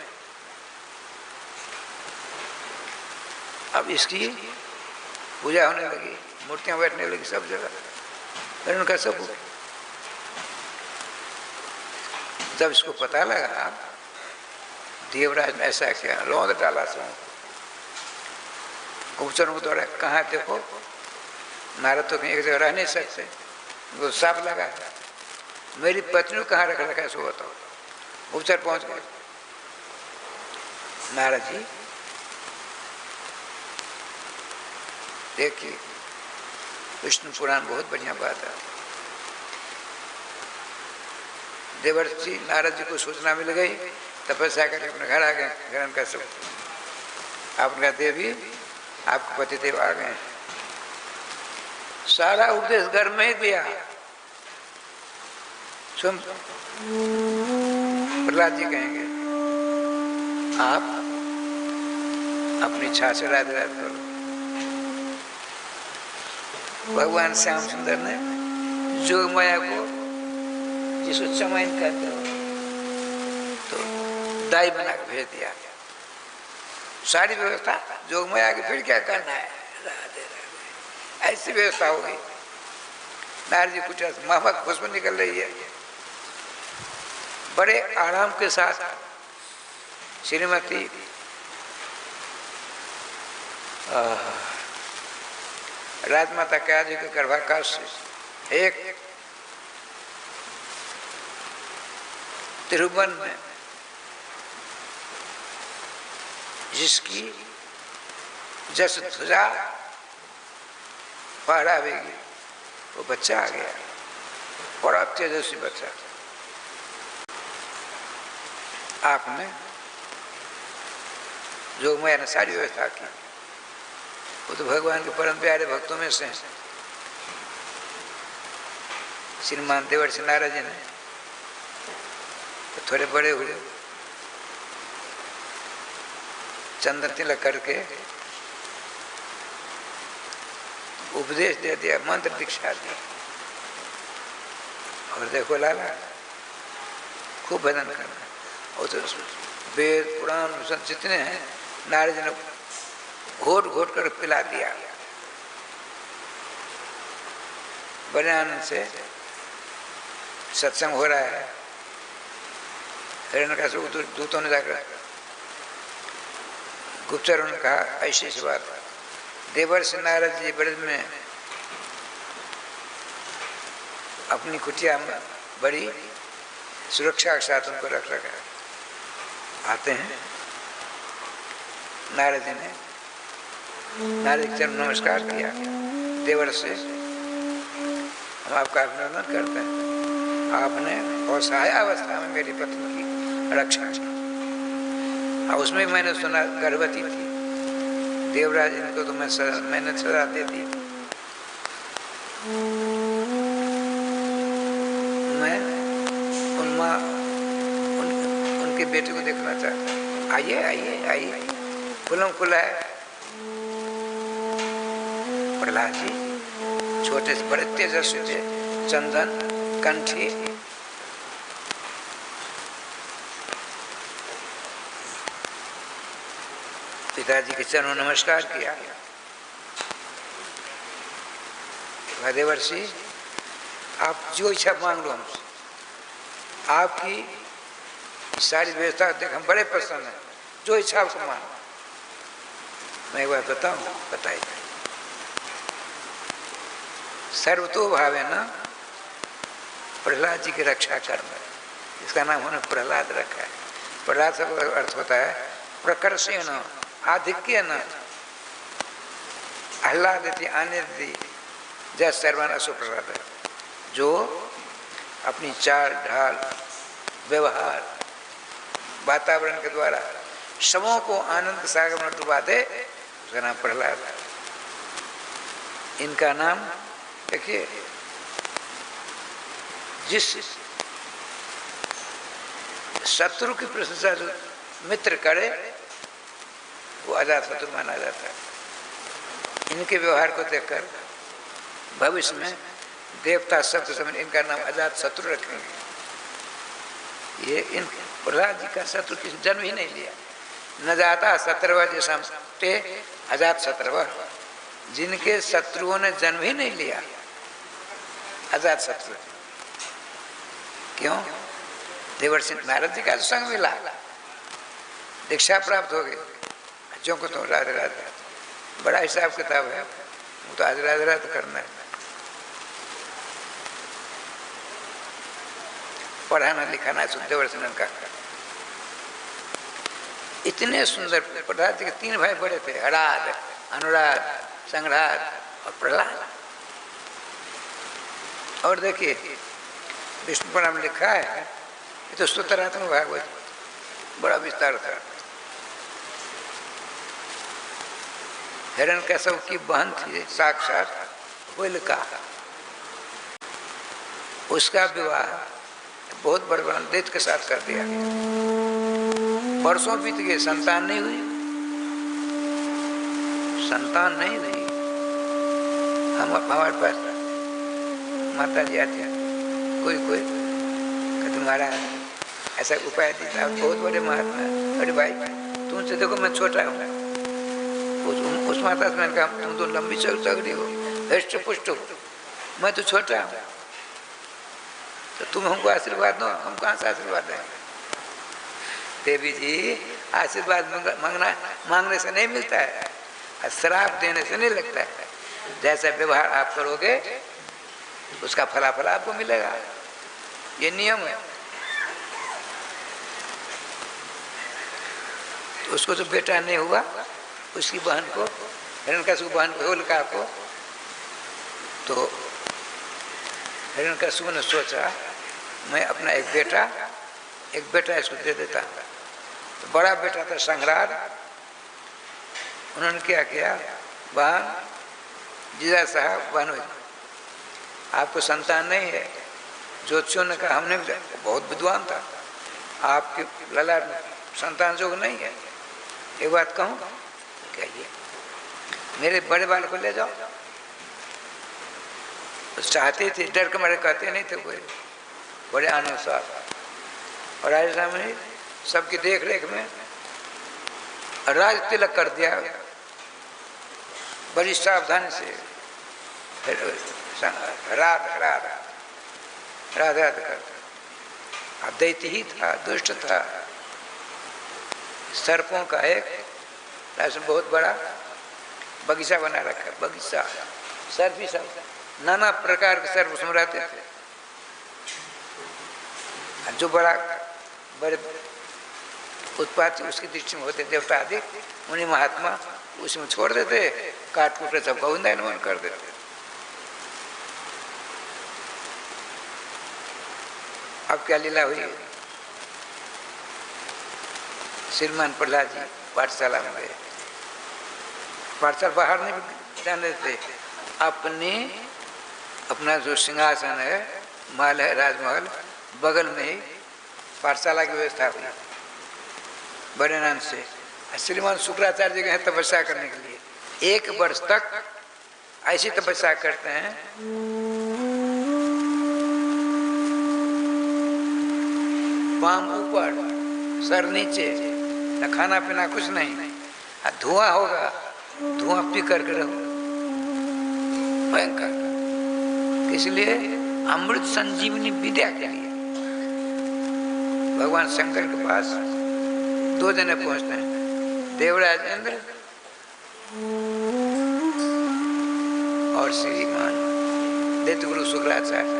अब इसकी पूजा होने लगी, मूर्तियां बैठने लगी सब जगह, फिर उनका सब। जब इसको पता लगा, देवराज ने ऐसा किया, लौंद डाला सो गुप्तचरों को दौड़ा, कहाँ देखो, नारद तो कहीं एक जगह रह नहीं सकते, वो सांप लगा, मेरी पत्नी को कहाँ रख रखा है सो बताओ। गुप्तचर पहुंच गए, नारद जी देखिए विष्णु पुराण बहुत बढ़िया बात है। देवर्षि नारद जी को सूचना मिल गई, तपस्या करके अपने घर आ गए। हिरण्यकश्यप आपने देवी आपके पति देव आ गए। सारा उपदेश घर में ही दिया। सुन प्रहलाद जी कहेंगे, आप अपनी इच्छा से राधे राधे करो। भगवान श्याम सुंदर ने जोग माया को जिसको चमैन कहते हो तो दाई बना के भेज दिया। सारी व्यवस्था जोग माया की, फिर क्या करना है, राधे राधे ऐसी व्यवस्था होगी। नारद जी पूछा, मामा खुशबू निकल रही है। बड़े आराम के साथ श्रीमती राजमाता कया जी के गर्भाकाश से एक तिरुवन में, जिसकी जस ध्वजा फहरावेगी, वो बच्चा आ गया, बड़ा तेजस्वी बच्चा। आपने जोगमाया ने सारी व्यवस्था की। वो तो भगवान के परम प्यारे भक्तों में से श्रीमान देवर्षि नारद जी ने तो थोड़े बड़े हुए, चंदन तिलक करके उपदेश दे दिया, मंत्र दीक्षा दी। और देखो लाला खूब भजन करना। और तो वेद पुराण सब जितने हैं नारद जी ने घोट घोट कर पिला दिया। बड़े आनंद से सत्संग हो रहा है। हिरण्यकश्यप दूतों ने जाकर गुप्तचरों ने कहा, ऐसी बात देवर्षि नारद जी ब्रज में अपनी कुटिया में बड़ी सुरक्षा के साथ उनको रख रखा। आते हैं नारद जी ने नारद चरण नमस्कार किया, देवर से हम आपका अभिनंदन करते हैं, आपने असहाय अवस्था में मेरी पत्नी की रक्षा की। और उसमें मैंने सुना गर्भवती थी, देवराज इनको तो मैंने सजा दे दी। मैं उनके बेटे को देखना चाहता। आइए आइए आइए, खुलम खुला है। प्रहलाद जी छोटे से बड़े तेजस्वी थे, चंदन कंठी, पिताजी के चरणों नमस्कार किया। देवर्षि आप जो इच्छा मांग लो हमसे, आपकी सारी व्यवस्था देख हम बड़े प्रसन्न हैं, जो इच्छा आपको मांगो। मैं एक बात बताऊं, बताइए। सर्वतो भावे न प्रहलाद जी की रक्षा करना, इसका नाम उन्होंने प्रहलाद रखा है। प्रहलाद का अर्थ होता है प्रकर्षेण आधिक्य न आह्लादति आनंदी जय सर्वान असुप्रसाद, जो अपनी चाल ढाल व्यवहार वातावरण के द्वारा सबों को आनंद सागर में डुबा दे, उसका नाम प्रहलाद है। इनका नाम देखिए, जिस शत्रु की प्रशंसा जो मित्र करे वो अजात शत्रु माना जाता है। इनके व्यवहार को देखकर भविष्य में देवता शब्द समझ इनका नाम अजात शत्रु रखेंगे। ये इन प्रहलाद जी का शत्रु किसी जन्म ही नहीं लिया। न जाता शत्रवा जैसा अजात शत्रवा, जिनके शत्रुओं ने जन्म ही नहीं लिया, अजात शत्रु। क्यों? देवर्षि नारद जी का संग मिला, दीक्षा प्राप्त हो गई। जो को तो राधे राधे, बड़ा हिसाब किताब है, वो तो आज राधे राधे करना है। पढ़ाना लिखाना देवर्षि का। इतने सुंदर प्रहलाद जी के 3 भाई बड़े थे, हराद, अनुराग, संग्राद और प्रहलाद। और देखिए विष्णु पुराण में लिखा है, ये तो स्तोत्रात्मक भागवत बड़ा विस्तार था। हिरण्यकश्यप की बहन थी साक्षात होलिका, उसका विवाह बहुत बड़े दैत्य के साथ कर दिया। वर्षों बीत गए, संतान नहीं हुई, संतान नहीं हुई। हमारे पास माता जी आते हैं, कोई कहते महाराज ऐसा उपाय दीजिए, आप बहुत बड़े महात्मा। अरे भाई तुमसे देखो मैं छोटा हूँ। उस माता से मैंने कहा तुम तो लंबी चौड़ी हो, हृष्ट पुष्ट हो, मैं तो छोटा हूँ, तो तुम हमको आशीर्वाद दो। हम कहाँ से आशीर्वाद दें? देवी जी आशीर्वाद मांगने से नहीं मिलता है, श्राप देने से नहीं लगता है। जैसा व्यवहार आप करोगे उसका फलाफल आपको मिलेगा, ये नियम है। तो उसको जो बेटा नहीं हुआ, उसकी बहन को, हिरण्यकश्यप बहन को, होलिका को, तो हिरण्यकश्यप ने सोचा मैं अपना एक बेटा इसको दे देता। तो बड़ा बेटा था संग्राद, उन्होंने क्या किया, बहन जीजा साहब, बहन आपको संतान नहीं है। ज्योतिषियों ने कहा, हमने बहुत विद्वान था, आपके ललाट में संतान जोग नहीं है। एक बात कहूँ, कहिए, मेरे बड़े बाल को ले जाओ। तो चाहते थे, डर के मारे कहते नहीं थे कोई, बड़े आनंद साहब। और राजा साहब ने सबकी देख रेख में राज तिलक कर दिया, बड़ी सावधानी से। राधा करता, दैत्य ही था, दुष्ट था। सर्पों का एक बहुत बड़ा बगीचा बना रखा है, बगीचा। सर्प ही सब नाना प्रकार के सर्प उसमें रहते थे। जो बड़े उत्पात उसकी दृष्टि में होते देवता आदि, उन्हीं महात्मा उसमें छोड़ देते, काट कूट सबका वृंदावन कर देते। अब क्या लीला हुई, श्रीमान प्रहलाद जी पाठशाला में गए। पाठशाला बाहर नहीं जाने देते, अपना जो सिंहासन है, महल है, राजमहल, बगल में ही पाठशाला की व्यवस्था हुई बड़े आनंद से। श्रीमान शुक्राचार्य जी गए हैं तपस्या करने के लिए। 1 वर्ष तक ऐसी तपस्या करते हैं, पाम ऊपर सर नीचे, न खाना पीना कुछ नहीं, धुआं होगा, धुआं पी करके रहो, भयंकर। इसलिए अमृत संजीवनी विद्या के लिए भगवान शंकर के पास 2 जने पहुंचते हैं, देवराज इंद्र और श्रीमान दैत्य गुरु शुक्राचार्य।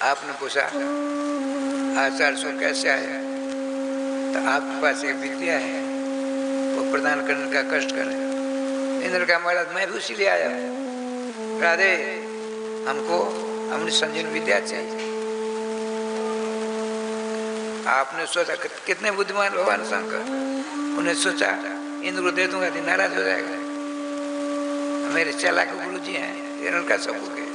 आपने पूछा आचार्य सो कैसे आया, तो आपके पास एक विद्या है, वो प्रदान करने का कष्ट करें। इंद्र का महाराज मैं भी उसी लिए आया हूँ, राधे हमको अमृत संजीवनी विद्या चाहिए। आपने सोचा कितने बुद्धिमान भगवान शंकर, उन्हें सोचा इंद्र को दे दूंगा तो नाराज हो जाएगा, मेरे चालाक गुरु जी हैं, ये उनका सब हो गया।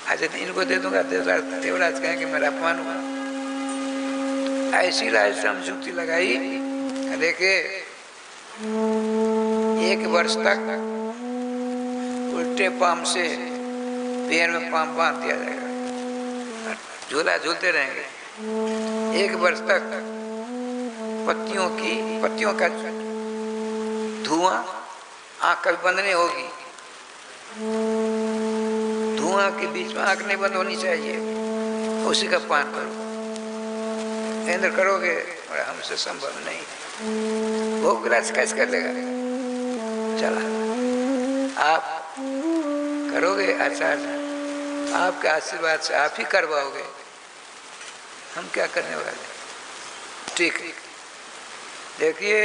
आज इनको दे दूंगा, देवराज कहेंगे मेरा अपमान हुआ। ऐसी राजश्रम युक्ति लगाई, देखिए 1 वर्ष तक उल्टे पाम से पैर में पाम बांध दिया जाएगा, झूला झूलते रहेंगे। 1 वर्ष तक पत्तियों का धुआं, आंख कभी बंद नहीं होगी, धुआं के बीच में आंख नहीं बंद होनी चाहिए, उसी का पान करो। इंद्र करोगे और हमसे संभव नहीं, भोग विलास कैसे कर लेगा। चला आप करोगे आचार्य, आपके आशीर्वाद से आप ही करवाओगे, हम क्या करने वाले। ठीक है, देखिए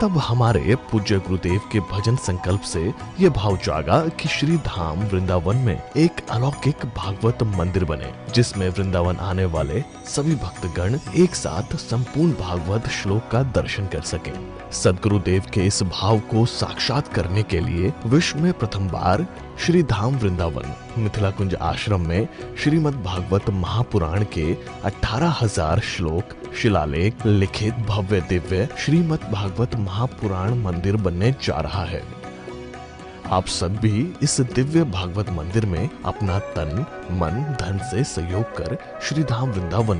तब हमारे पूज्य गुरुदेव के भजन संकल्प से ये भाव जागा कि श्री धाम वृंदावन में एक अलौकिक भागवत मंदिर बने, जिसमें वृंदावन आने वाले सभी भक्तगण एक साथ संपूर्ण भागवत श्लोक का दर्शन कर सकें। सदगुरुदेव के इस भाव को साक्षात करने के लिए विश्व में प्रथम बार श्री धाम वृंदावन मिथिला कुंज आश्रम में श्रीमद् भागवत महापुराण के 18,000 श्लोक शिलालेख लिखित भव्य दिव्य श्रीमद् भागवत महापुराण मंदिर बनने जा रहा है। आप सब भी इस दिव्य भागवत मंदिर में अपना तन मन धन से सहयोग कर श्री धाम वृंदावन